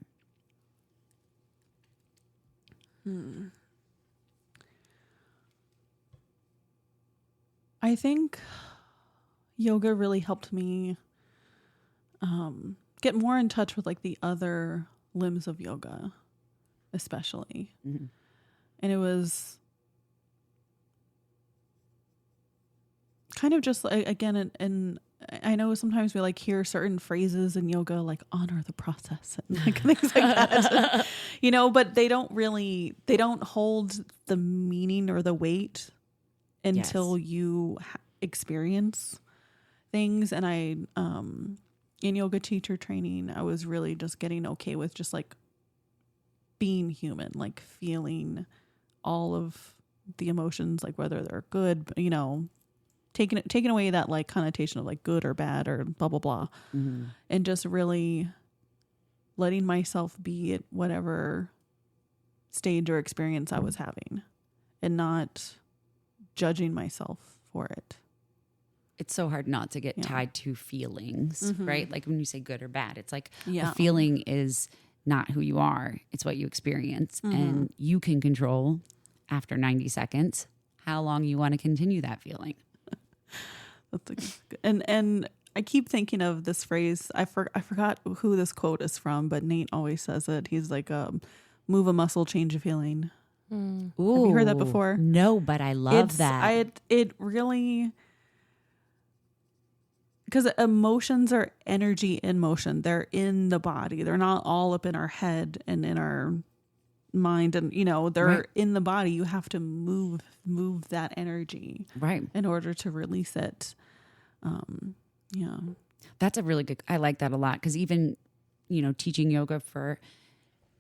I think yoga really helped me get more in touch with like the other limbs of yoga, especially. And it was kind of just like, again, and I know sometimes we like hear certain phrases in yoga, like honor the process and like things like that, but they don't hold the meaning or the weight until you experience things. And in yoga teacher training, I was really just getting okay with just like being human, like feeling all of the emotions, like whether they're good, you know, taking away that like connotation of like good or bad or blah, blah, blah. Mm-hmm. And just really letting myself be at whatever stage or experience I was having and not judging myself for it. It's so hard not to get tied to feelings, right? Like when you say good or bad, it's like a feeling is not who you are. It's what you experience. And you can control after 90 seconds how long you want to continue that feeling. And I keep thinking of this phrase. I forgot who this quote is from, but Nate always says it. He's like, move a muscle, change a feeling. Ooh, have you heard that before? No, but I love that. It really, because emotions are energy in motion. They're in the body. They're not all up in our head and in our mind, and you know, they're in the body. You have to move that energy in order to release it. Yeah, that's a really good, I like that a lot, because even, you know, teaching yoga for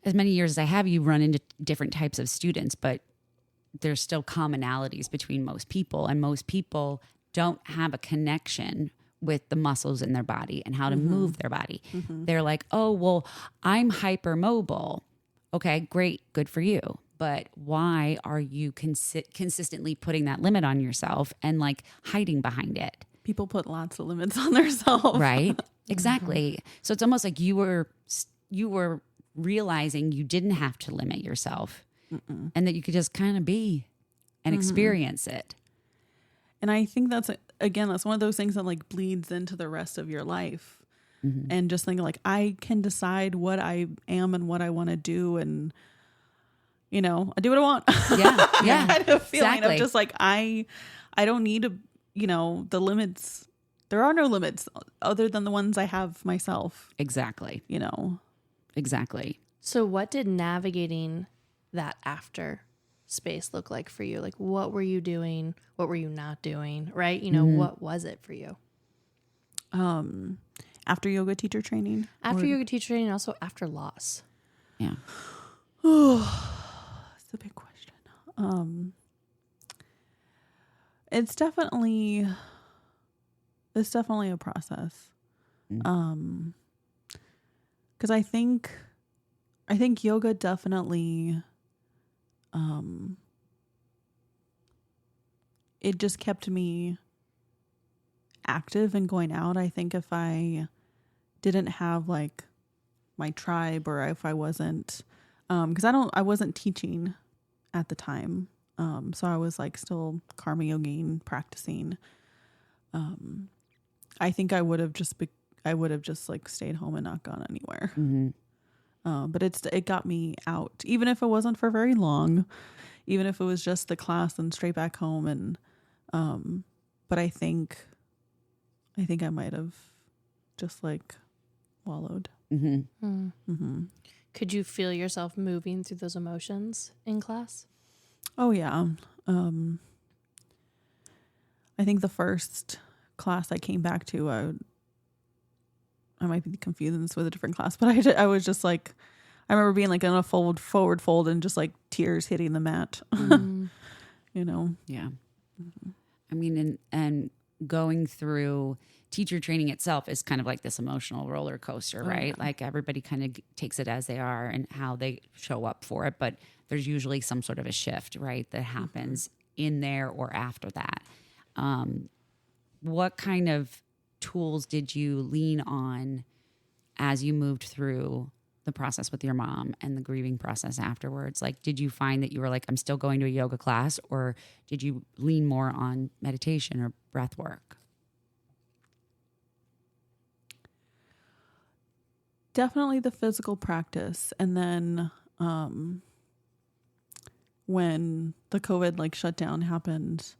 as many years as I have, you run into different types of students, but there's still commonalities between most people, and most people don't have a connection with the muscles in their body and how to move their body. They're like, oh, well, I'm hypermobile. Okay, great. Good for you. But why are you consistently putting that limit on yourself and like hiding behind it? People put lots of limits on themselves. Right? Exactly. So it's almost like you were realizing you didn't have to limit yourself and that you could just kind of be and experience it. And I think that's one of those things that like bleeds into the rest of your life. And just thinking like, I can decide what I am and what I want to do. And, you know, I do what I want. Yeah. Yeah. Kind of feeling of just like, I don't need to, you know, the limits. There are no limits other than the ones I have myself. Exactly. You know? Exactly. So what did navigating that after space look like for you? Like, what were you doing? What were you not doing? Right? You know, what was it for you? After yoga teacher training? After yoga teacher training, also after loss. Yeah. That's a big question. It's definitely a process. Because I think yoga definitely, it just kept me active and going out. I think if I didn't have like my tribe, or if I wasn't, because I wasn't teaching at the time. So I was like still karma yogiing, practicing. I think I would have just like stayed home and not gone anywhere. But it got me out, even if it wasn't for very long, even if it was just the class and straight back home. And, but I think I might have just like wallowed. Could you feel yourself moving through those emotions in class? Oh yeah. I think the first class I came back to, I might be confusing this with a different class, but I was just like, I remember being like in a forward fold and just like tears hitting the mat, you know? Yeah. I mean, and going through teacher training itself is kind of like this emotional roller coaster, right? Like everybody kind of takes it as they are and how they show up for it. But there's usually some sort of a shift, right, that happens in there or after that. What kind of tools did you lean on as you moved through the process with your mom and the grieving process afterwards? Like, did you find that you were like, I'm still going to a yoga class, or did you lean more on meditation or breath work? Definitely the physical practice. And then when the COVID like shutdown happened,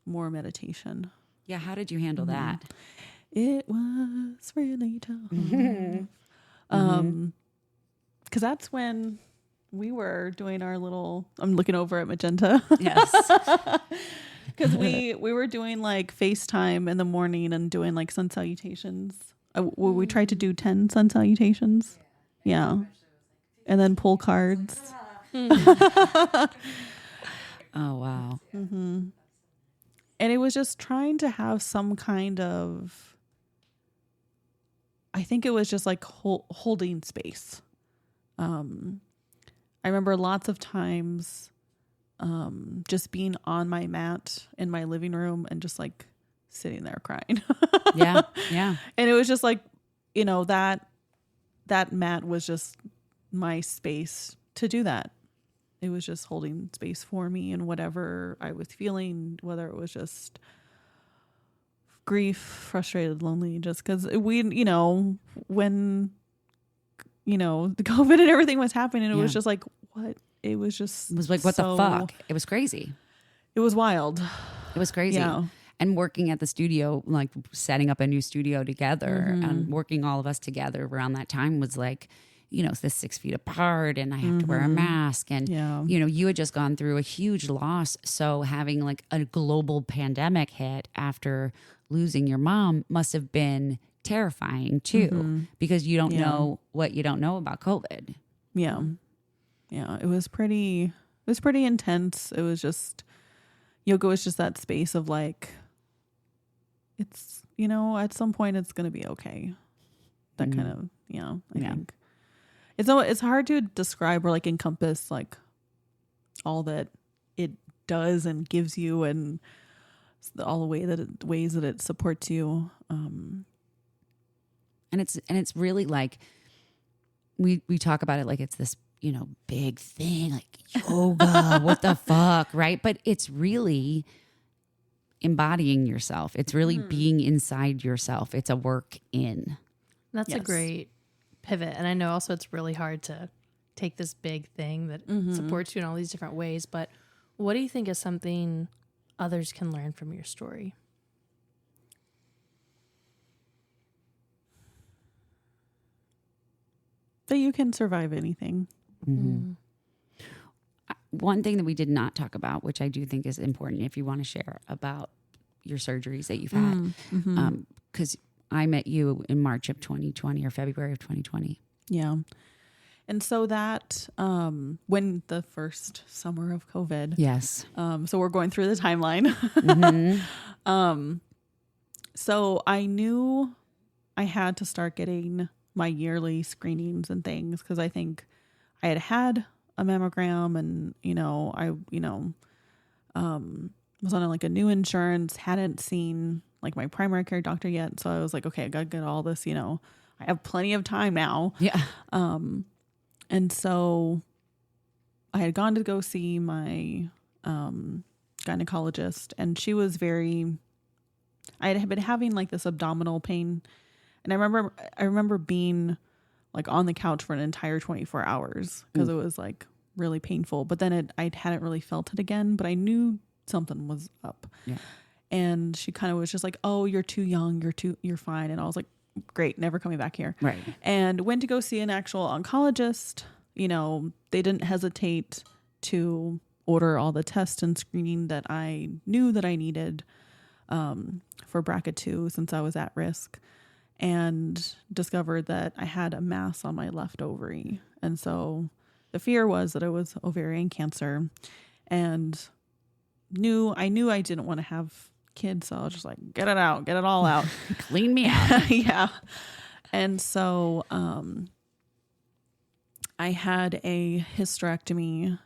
more meditation. Yeah. How did you handle that? It was really tough. Because that's when we were doing our little, I'm looking over at Magenta. Yes. Because we were doing like FaceTime in the morning and doing like sun salutations. We tried to do 10 sun salutations. Yeah. And then pull cards. Oh, wow. Mm-hmm. And it was just trying to have some kind of, I think it was just like holding space. I remember lots of times just being on my mat in my living room and just like sitting there crying. Yeah. Yeah. And it was just like, you know, that mat was just my space to do that. It was just holding space for me and whatever I was feeling, whether it was just grief, frustrated, lonely, just because we, you know, when, you know, the COVID and everything was happening, it was just like, what? It was just, It was like, what the fuck? It was crazy. It was wild. It was crazy. Yeah. And working at the studio, like setting up a new studio together and working all of us together around that time was like, you know, the 6 feet apart and I have to wear a mask. And, you know, you had just gone through a huge loss. So having like a global pandemic hit after losing your mom must have been terrifying too, because you don't know what you don't know about COVID. Yeah. Yeah. It was pretty intense. It was just, yoga was just that space of like, it's, you know, at some point it's going to be okay. That kind of, I think. It's hard to describe or like encompass like all that it does and gives you and all the ways that it supports you. And it's really like we talk about it like it's this, you know, big thing like yoga, what the fuck, right? But it's really embodying yourself. It's really being inside yourself. It's a work in. That's a great pivot. And I know also it's really hard to take this big thing that supports you in all these different ways. But what do you think is something others can learn from your story? That you can survive anything. One thing that we did not talk about, which I do think is important if you want to share about your surgeries that you've had, because I met you in March of 2020 or February of 2020. Yeah. And so that, when the first summer of COVID. Yes. So we're going through the timeline. So I knew I had to start getting my yearly screenings and things because I think I had a mammogram and, I was on like a new insurance, hadn't seen like my primary care doctor yet. So I was like, okay, I got to get all this, I have plenty of time now. Yeah. And so I had gone to go see my gynecologist and she was I had been having like this abdominal pain. And I remember being like on the couch for an entire 24 hours because it was like really painful. But then I hadn't really felt it again, but I knew something was up. Yeah. And she kind of was just like, oh, you're too young. You're fine. And I was like, great, never coming back here. Right. And went to go see an actual oncologist. They didn't hesitate to order all the tests and screening that I knew that I needed for BRCA2 since I was at risk, and discovered that I had a mass on my left ovary. And so the fear was that it was ovarian cancer, and I knew I didn't want to have kids. So I was just like, get it all out. Clean me out. Yeah. And so I had a hysterectomy.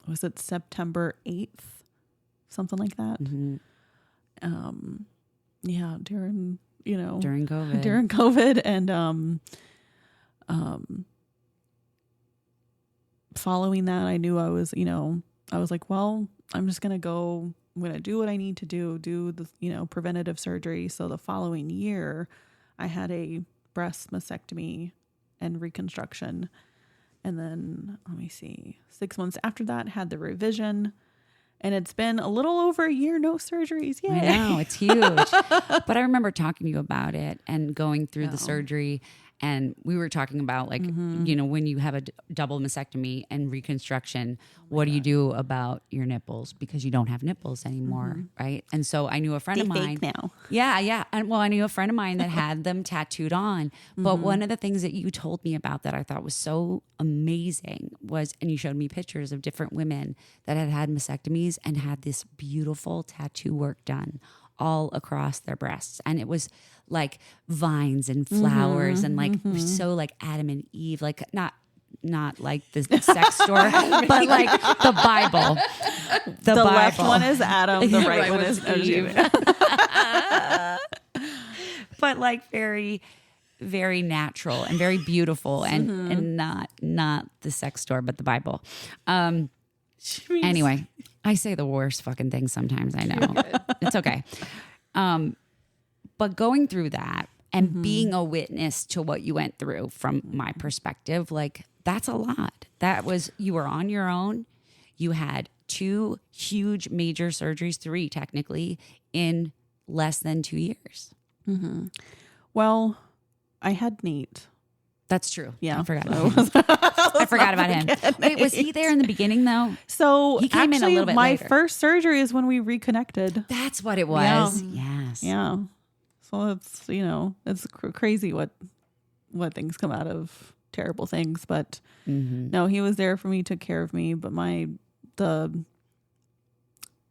Was it September 8th? Something like that. Mm-hmm. Yeah, during COVID. During COVID. And following that, I knew I was like, well, I'm just going to do what I need to do the, preventative surgery. So the following year I had a breast mastectomy and reconstruction. And then let me see, 6 months after that had the revision, and it's been a little over a year, no surgeries. Yay. I know, it's huge. But I remember talking to you about it and going through the surgery And we were talking about like, you know, when you have a double mastectomy and reconstruction, what do you do about your nipples? Because you don't have nipples anymore, right? And so I knew a friend of mine. Fake now. Yeah. And well, I knew a friend of mine that had them tattooed on. But one of the things that you told me about that I thought was so amazing was, and you showed me pictures of different women that had had mastectomies and had this beautiful tattoo work done all across their breasts. And it was like vines and flowers and like so like Adam and Eve, like not like the sex store, but like the Bible. The Bible. Left one is Adam, the right one is Eve. But like very, very natural and very beautiful and not the sex store, but the Bible. Anyway, I say the worst fucking things sometimes. I know. It's okay. But going through that and being a witness to what you went through from my perspective, like that's a lot. You were on your own. You had 2 huge major surgeries, 3 technically, in less than 2 years. Well, I had Nate. That's true. Yeah. I forgot about him. I forgot about him. Wait, was he there in the beginning though? So he came in a little bit my later. first surgery is when we reconnected. That's what it was. Yeah. Yes. Yeah. So it's, you know, it's crazy what things come out of terrible things. But no, he was there for me, took care of me. But the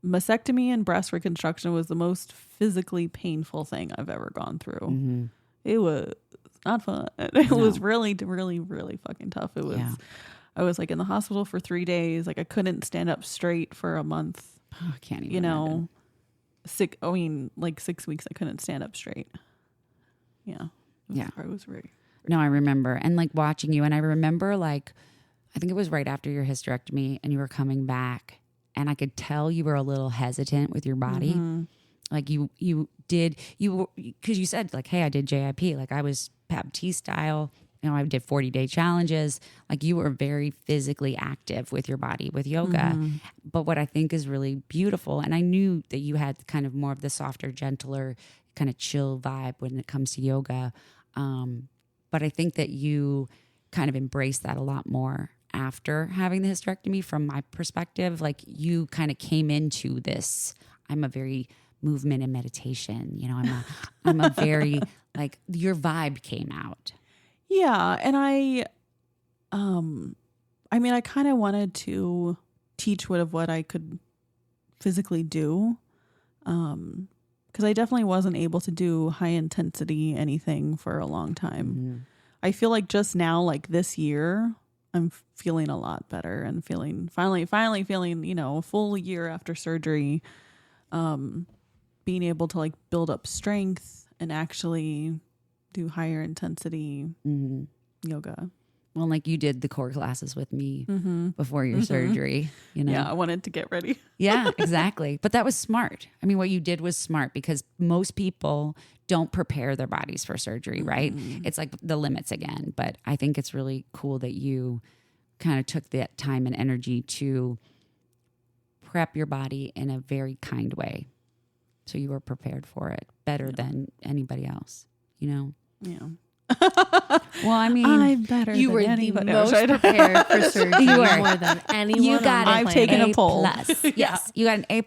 mastectomy and breast reconstruction was the most physically painful thing I've ever gone through. It was not fun. It was really, really, really fucking tough. It was, I was like in the hospital for 3 days. Like I couldn't stand up straight for a month. Oh, I can't even, you know, 6 weeks I couldn't stand up straight. Yeah. It was very. No, I remember. And like watching you, and I remember like, I think it was right after your hysterectomy and you were coming back and I could tell you were a little hesitant with your body. Like because you said like, hey, I did JIP. Like I was PAB-T style. You know, I did 40-day challenges. Like you were very physically active with your body, with yoga. But what I think is really beautiful, and I knew that you had kind of more of the softer, gentler, kind of chill vibe when it comes to yoga. But I think that you kind of embraced that a lot more after having the hysterectomy from my perspective. Like you kind of came into this, I'm a very movement and meditation, you know, I'm a very like your vibe came out. Yeah. And I kind of wanted to teach what I could physically do. Because I definitely wasn't able to do high intensity anything for a long time. I feel like just now, like this year, I'm feeling a lot better and finally feeling, you know, a full year after surgery, being able to like build up strength and actually do higher intensity yoga. Well, like you did the core classes with me before your surgery, you know? Yeah, I wanted to get ready. Yeah, exactly. But that was smart. I mean, what you did was smart because most people don't prepare their bodies for surgery, right? It's like the limits again. But I think it's really cool that you kind of took that time and energy to prep your body in a very kind way. So you were prepared for it better than anybody else, you know? Yeah. Well, I mean, I'm better. You than were anybody. the most prepared for surgery You were. more than anyone. You got on I've the taken planet. a poll. plus. Yes, you got an A+.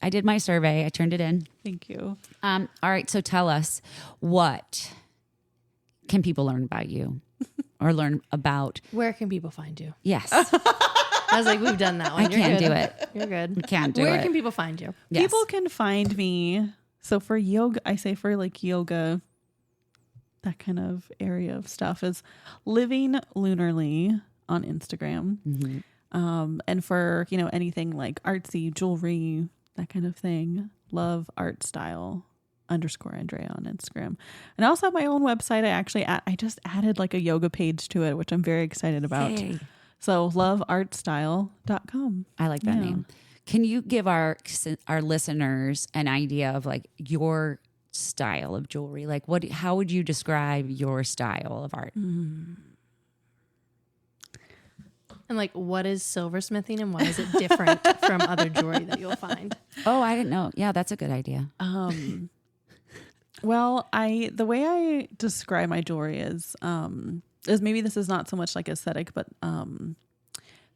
I did my survey. I turned it in. Thank you. All right, so tell us, what can people learn about you or learn about? Where can people find you? Yes, I was like, we've done that one. I can't do it. You're good. We can't do Where it. can people find you? Yes. People can find me. So for yoga, I say for like yoga, that kind of area of stuff is Living Lunarly on Instagram. And for, you know, anything like artsy jewelry, that kind of thing, Love Art Style _Andrea on Instagram. And I also have my own website. I just added like a yoga page to it, which I'm very excited about. Yay. So loveartstyle.com. I like that name. Can you give our listeners an idea of like your style of jewelry? Like how would you describe your style of art? And like, what is silversmithing and why is it different from other jewelry that you'll find? Oh, I didn't know. Yeah, that's a good idea. Well, the way I describe my jewelry is maybe this is not so much like aesthetic, but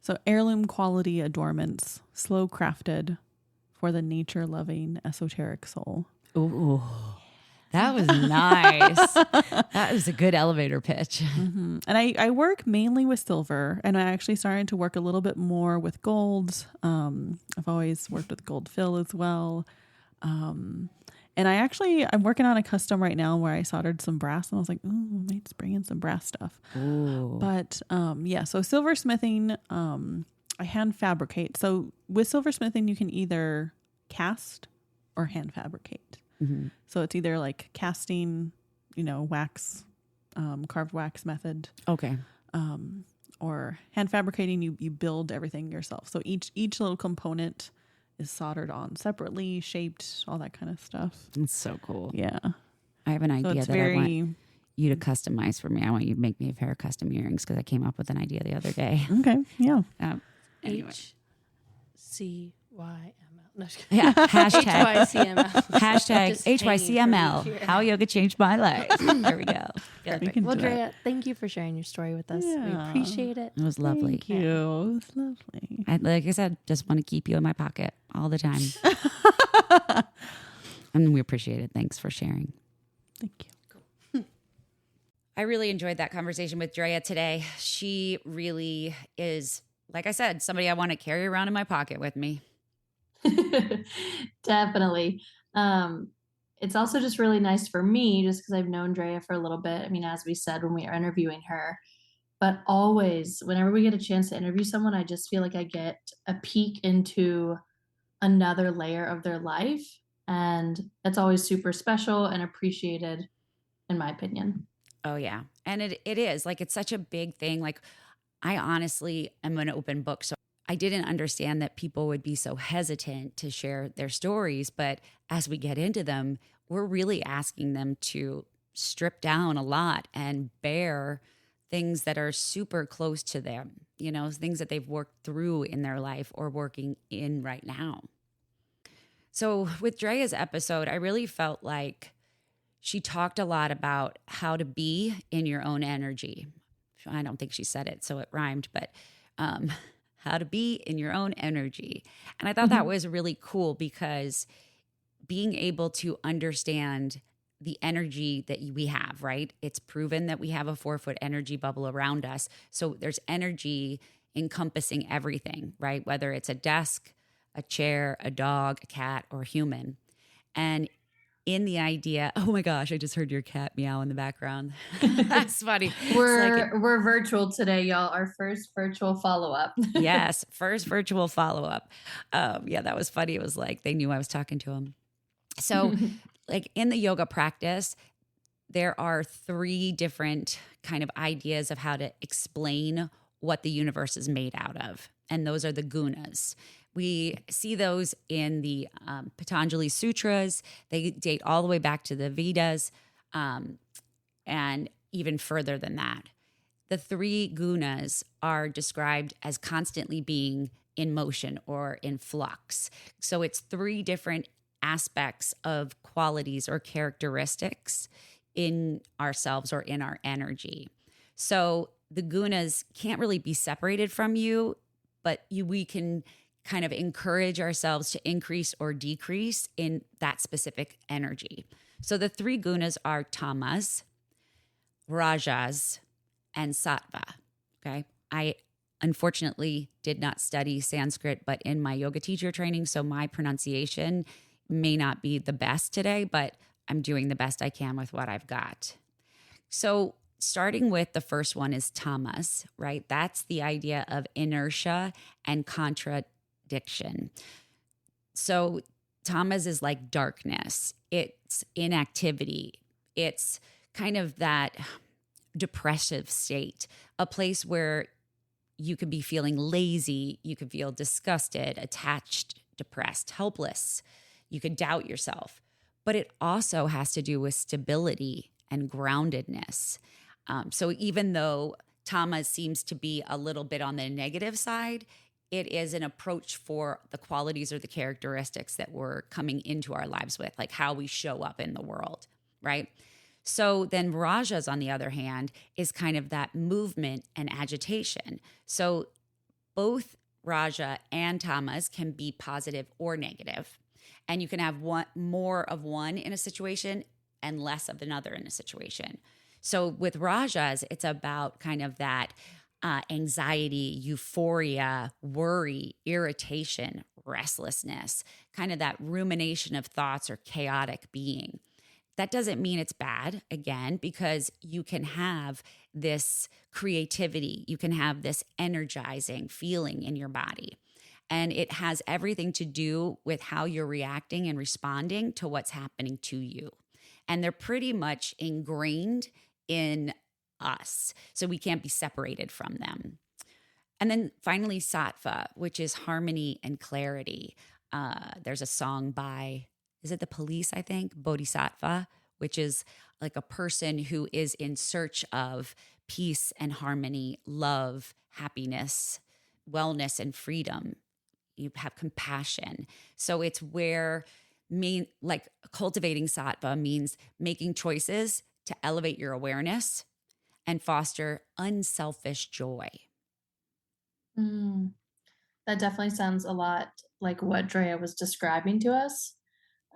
so heirloom quality adornments, slow crafted for the nature loving esoteric soul. Ooh, that was nice. That was a good elevator pitch. Mm-hmm. And I work mainly with silver, and I actually started to work a little bit more with gold. I've always worked with gold fill as well. And I'm working on a custom right now where I soldered some brass, and I was like, ooh, I might just bring in some brass stuff. Ooh. But so silversmithing, I hand fabricate. So with silversmithing, you can either cast or hand fabricate. Mm-hmm. So it's either like casting, wax, carved wax method. Okay. Or hand fabricating, you build everything yourself. So each little component is soldered on separately, shaped, all that kind of stuff. That's so cool. Yeah. I have an So idea it's that I want you to customize for me. I want you to make me a pair of custom earrings because I came up with an idea the other day. Okay. Yeah. Anyway. HCYML. No, Yeah. Hashtag HYCML. Hashtag Just hanging HYCML. from each ear. How yoga changed my life. There we go. We can Well, do it. Drea, thank you for sharing your story with us. We Yeah. appreciate it. It was lovely. Thank you. It was lovely. Like I said, just want to keep you in my pocket all the time. And we appreciate it. Thanks for sharing. Thank you. I really enjoyed that conversation with Drea today. She really is, like I said, somebody I want to carry around in my pocket with me. Definitely. It's also just really nice for me just because I've known Drea for a little bit. I mean, as we said when we were interviewing her, but always whenever we get a chance to interview someone, I just feel like I get a peek into another layer of their life. And that's always super special and appreciated, in my opinion. Oh, yeah. And it is like, it's such a big thing. Like, I honestly am an open book. So I didn't understand that people would be so hesitant to share their stories. But as we get into them, we're really asking them to strip down a lot and bear things that are super close to them, things that they've worked through in their life or working in right now. So with Drea's episode, I really felt like she talked a lot about how to be in your own energy. I don't think she said it, so it rhymed, but how to be in your own energy. And I thought that was really cool because being able to understand the energy that we have, right? It's proven that we have a 4-foot energy bubble around us. So there's energy encompassing everything, right? Whether it's a desk, a chair, a dog, a cat, or a human. And in the idea, oh my gosh, I just heard your cat meow in the background. That's funny. We're virtual today, y'all. Our first virtual follow-up. Yes, first virtual follow-up. Yeah, that was funny. It was like they knew I was talking to him. So like in the yoga practice, there are 3 different kind of ideas of how to explain what the universe is made out of. And those are the gunas. We see those in the Patanjali Sutras. They date all the way back to the Vedas and even further than that. The 3 gunas are described as constantly being in motion or in flux. So it's 3 different aspects of qualities or characteristics in ourselves or in our energy. So the gunas can't really be separated from you, but we can kind of encourage ourselves to increase or decrease in that specific energy. So the 3 gunas are tamas, rajas, and sattva. Okay. I unfortunately did not study Sanskrit, but in my yoga teacher training, so my pronunciation may not be the best today, but I'm doing the best I can with what I've got. So starting with the first one is tamas, right? That's the idea of inertia and contradiction. So tamas is like darkness. It's inactivity. It's kind of that depressive state, a place where you could be feeling lazy, you could feel disgusted, attached, depressed, helpless. You could doubt yourself. But it also has to do with stability and groundedness. So even though tamas seems to be a little bit on the negative side, it is an approach for the qualities or the characteristics that we're coming into our lives with, like how we show up in the world, right? So then Rajas, on the other hand, is kind of that movement and agitation. So both Raja and Tamas can be positive or negative. And you can have more of one in a situation and less of another in a situation. So with Rajas, it's about kind of that anxiety, euphoria, worry, irritation, restlessness, kind of that rumination of thoughts or chaotic being. That doesn't mean it's bad, again, because you can have this creativity, you can have this energizing feeling in your body. And it has everything to do with how you're reacting and responding to what's happening to you. And they're pretty much ingrained in us, so we can't be separated from them. And then finally, sattva, which is harmony and clarity. There's a song by, is it the Police, I think? Bodhisattva, which is like a person who is in search of peace and harmony, love, happiness, wellness, and freedom. You have compassion. So it's where like cultivating sattva means making choices to elevate your awareness and foster unselfish joy. That definitely sounds a lot like what Drea was describing to us.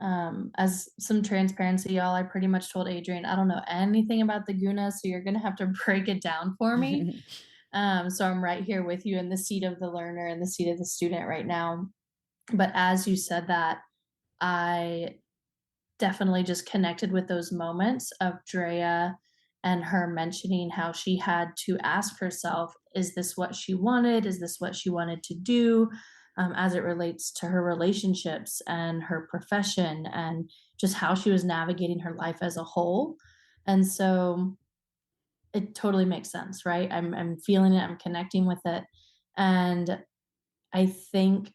As some transparency, y'all, I pretty much told Adrienne, I don't know anything about the Gunas, so you're going to have to break it down for me. So I'm right here with you in the seat of the learner and the seat of the student right now. But as you said that, I definitely just connected with those moments of Drea and her mentioning how she had to ask herself, is this what she wanted? Is this what she wanted to do? As it relates to her relationships and her profession and just how she was navigating her life as a whole. And so it totally makes sense, right? I'm feeling it, I'm connecting with it. And I think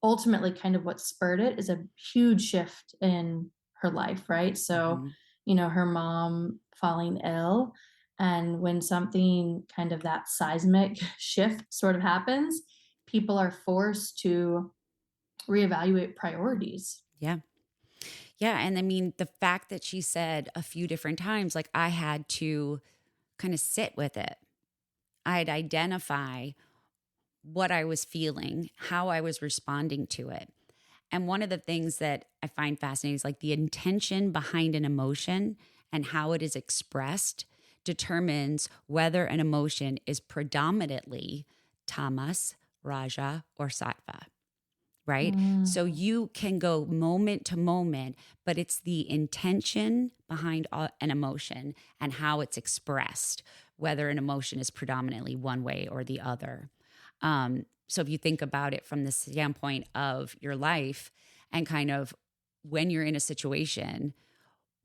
ultimately kind of what spurred it is a huge shift in her life, right? So, her mom falling ill. And when something kind of that seismic shift sort of happens, people are forced to reevaluate priorities. Yeah. Yeah. And I mean, the fact that she said a few different times, like I had to kind of sit with it. I'd identify what I was feeling, how I was responding to it. And one of the things that I find fascinating is like the intention behind an emotion and how it is expressed determines whether an emotion is predominantly tamas, raja, or sattva, right? So you can go moment to moment, but it's the intention behind an emotion and how it's expressed, whether an emotion is predominantly one way or the other. So if you think about it from the standpoint of your life and kind of when you're in a situation,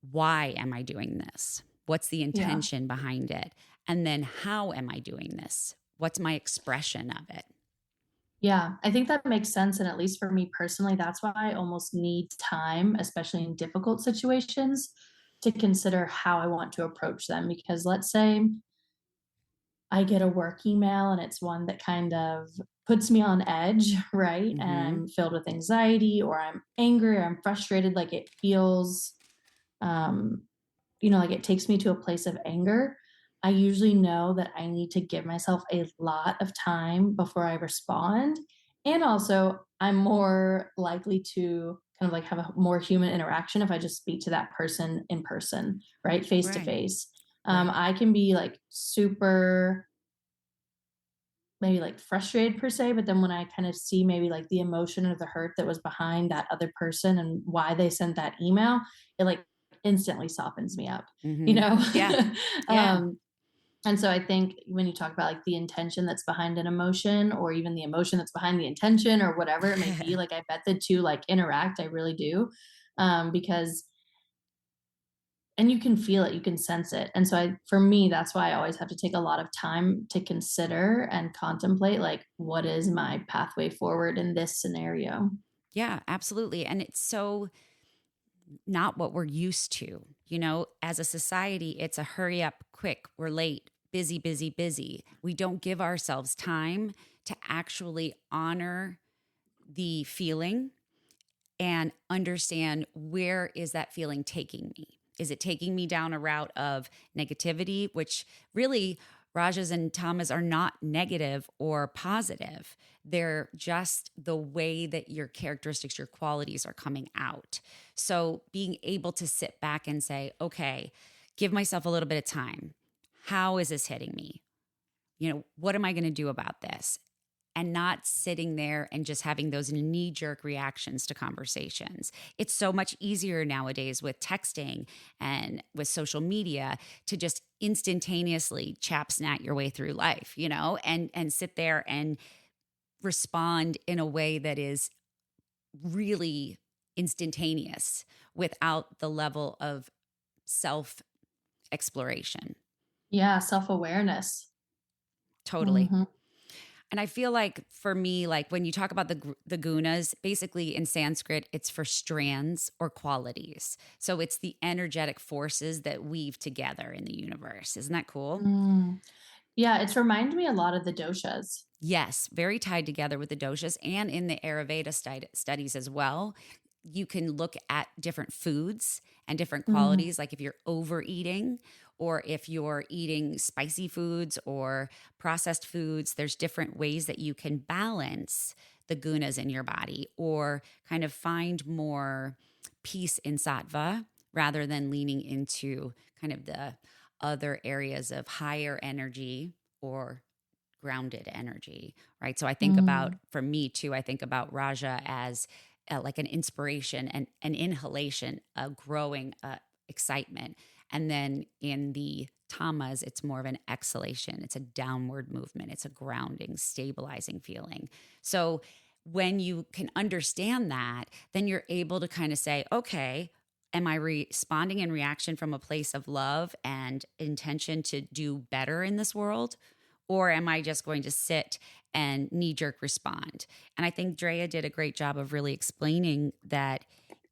why am I doing this? What's the intention behind it? And then how am I doing this? What's my expression of it? Yeah, I think that makes sense. And at least for me personally, that's why I almost need time, especially in difficult situations, to consider how I want to approach them. Because let's say I get a work email and it's one that kind of puts me on edge, right? And I'm filled with anxiety or I'm angry or I'm frustrated. Like it feels, like it takes me to a place of anger. I usually know that I need to give myself a lot of time before I respond. And also, I'm more likely to kind of like have a more human interaction if I just speak to that person in person, right? Face to face. I can be like super maybe like frustrated per se, but then when I kind of see maybe like the emotion or the hurt that was behind that other person and why they sent that email, it like instantly softens me up, Yeah. Yeah. And so I think when you talk about like the intention that's behind an emotion or even the emotion that's behind the intention or whatever it may be, like I bet the two like interact. I really do. Because and you can feel it, you can sense it. And so for me, that's why I always have to take a lot of time to consider and contemplate like what is my pathway forward in this scenario. Yeah, absolutely. And it's so not what we're used to. As a society, it's a hurry up, quick, we're late, busy, busy, busy. We don't give ourselves time to actually honor the feeling and understand, where is that feeling taking me? Is it taking me down a route of negativity, which really Rajas and Tamas are not negative or positive. They're just the way that your characteristics, your qualities are coming out. So being able to sit back and say, okay, give myself a little bit of time. How is this hitting me? What am I going to do about this? And not sitting there and just having those knee-jerk reactions to conversations. It's so much easier nowadays with texting and with social media to just instantaneously chap snap your way through life, and sit there and respond in a way that is really instantaneous without the level of self-exploration. Yeah, self-awareness. Totally. Mhm. And I feel like for me, like when you talk about the gunas, basically in Sanskrit, it's for strands or qualities. So it's the energetic forces that weave together in the universe. Isn't that cool? Mm. Yeah, it's reminded me a lot of the doshas. Yes, very tied together with the doshas, and in the Ayurveda studies as well. You can look at different foods and different qualities, like if you're overeating or if you're eating spicy foods or processed foods, there's different ways that you can balance the gunas in your body or kind of find more peace in sattva rather than leaning into kind of the other areas of higher energy or grounded energy, right? So I think about, for me too, I think about Raja as like an inspiration and an inhalation, a growing excitement. And then in the tamas, it's more of an exhalation. It's a downward movement. It's a grounding, stabilizing feeling. So when you can understand that, then you're able to kind of say, okay, am I responding in reaction from a place of love and intention to do better in this world? Or am I just going to sit and knee-jerk respond? And I think Drea did a great job of really explaining that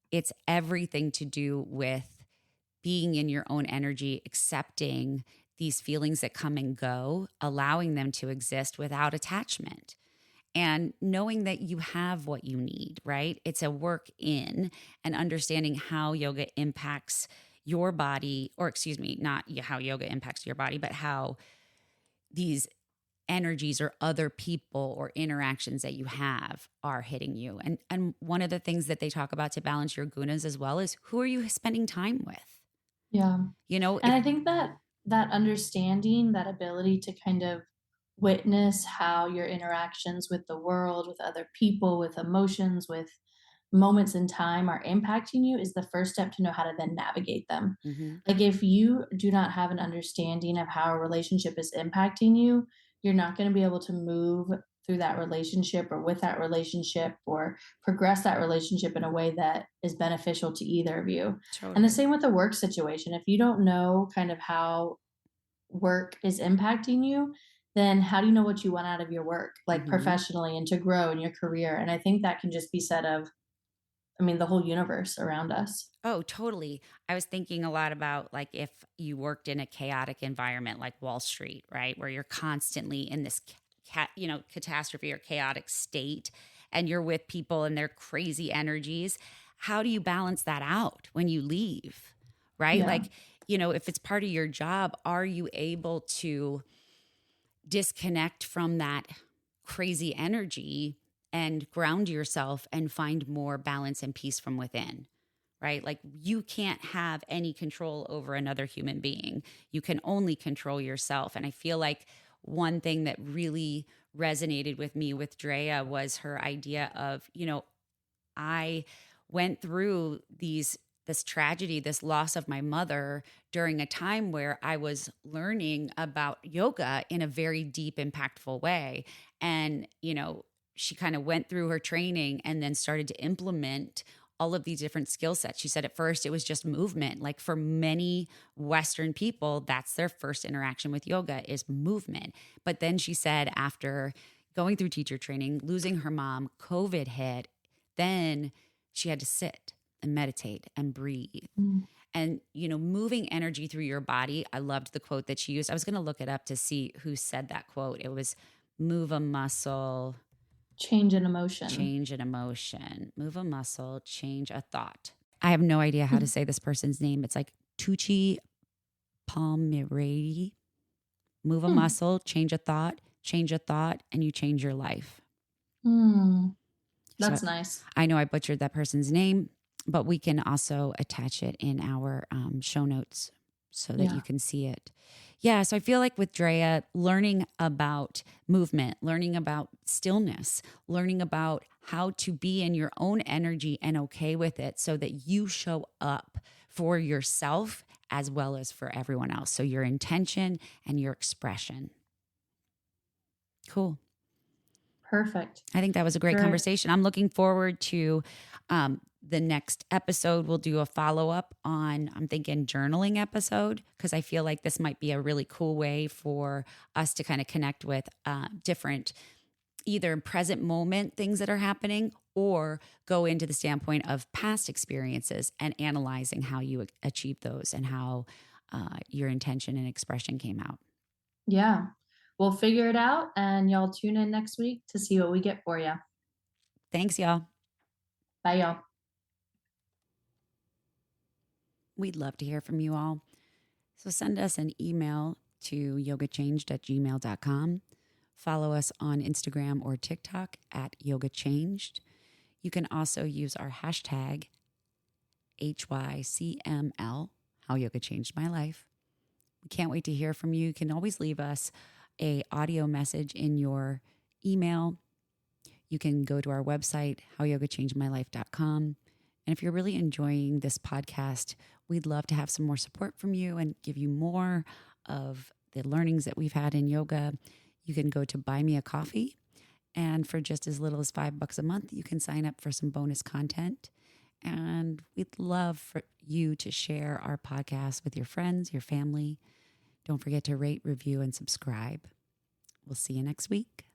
it's everything to do with being in your own energy, accepting these feelings that come and go, allowing them to exist without attachment, and knowing that you have what you need, right? It's a work in and understanding how yoga impacts your body, or excuse me, not how yoga impacts your body, but how these energies or other people or interactions that you have are hitting you. And one of the things that they talk about to balance your gunas as well is, who are you spending time with? Yeah. And I think that understanding, that ability to kind of witness how your interactions with the world, with other people, with emotions, with moments in time are impacting you is the first step to know how to then navigate them. Mhm. Like if you do not have an understanding of how a relationship is impacting you, you're not going to be able to move through that relationship or with that relationship or progress that relationship in a way that is beneficial to either of you. And the Totally. same with the work situation. If you don't know kind of how work is impacting you, then how do you know what you want out of your work, like Mhm. professionally and to grow in your career? And I think that can just be said of, I mean, the whole universe around us. Oh, totally. I was thinking a lot about, like, if you worked in a chaotic environment like Wall Street, right, where you're constantly in this catastrophe or chaotic state, and you're with people and their crazy energies. How do you balance that out when you leave, right? Yeah. Like, if it's part of your job, are you able to disconnect from that crazy energy and ground yourself and find more balance and peace from within? Right? Like, you can't have any control over another human being. You can only control yourself. And I feel like one thing that really resonated with me with Drea was her idea of, I went through this tragedy, this loss of my mother during a time where I was learning about yoga in a very deep, impactful way. And, she kind of went through her training and then started to implement all of these different skill sets. She said at first it was just movement. Like, for many Western people, that's their first interaction with yoga is movement. But then she said, after going through teacher training, losing her mom, COVID hit, then she had to sit and meditate and breathe. Mm. And, moving energy through your body. I loved the quote that she used. I was going to look it up to see who said that quote. It was, move a muscle. Change an emotion. Change an emotion. Move a muscle, change a thought. I have no idea how to say this person's name. It's like Tuchy Palmieri. Move a muscle, change a thought, and you change your life. That's So nice. I know I butchered that person's name, but we can also attach it in our show notes so that you can see it. Yeah, so I feel like with Drea, learning about movement, learning about stillness, learning about how to be in your own energy and okay with it so that you show up for yourself as well as for everyone else. So your intention and your expression. Cool. Perfect. I think that was a great conversation. I'm looking forward to the next episode. We'll do a follow-up on, I'm thinking, journaling episode, because I feel like this might be a really cool way for us to kind of connect with different, either present moment things that are happening, or go into the standpoint of past experiences and analyzing how you achieved those and how your intention and expression came out. Yeah. We'll figure it out, and y'all tune in next week to see what we get for you. Thanks, y'all. Bye, y'all. We'd love to hear from you all. So send us an email to yogachanged@gmail.com. Follow us on Instagram or TikTok at yogachanged. You can also use our hashtag HYCML, How Yoga Changed My Life. We can't wait to hear from you. You can always leave us a audio message in your email. You can go to our website, howyogachangedmylife.com. And if you're really enjoying this podcast, we'd love to have some more support from you and give you more of the learnings that we've had in yoga. You can go to Buy Me a Coffee, and for just as little as $5 a month, you can sign up for some bonus content. And we'd love for you to share our podcast with your friends, your family. Don't forget to rate, review, and subscribe. We'll see you next week.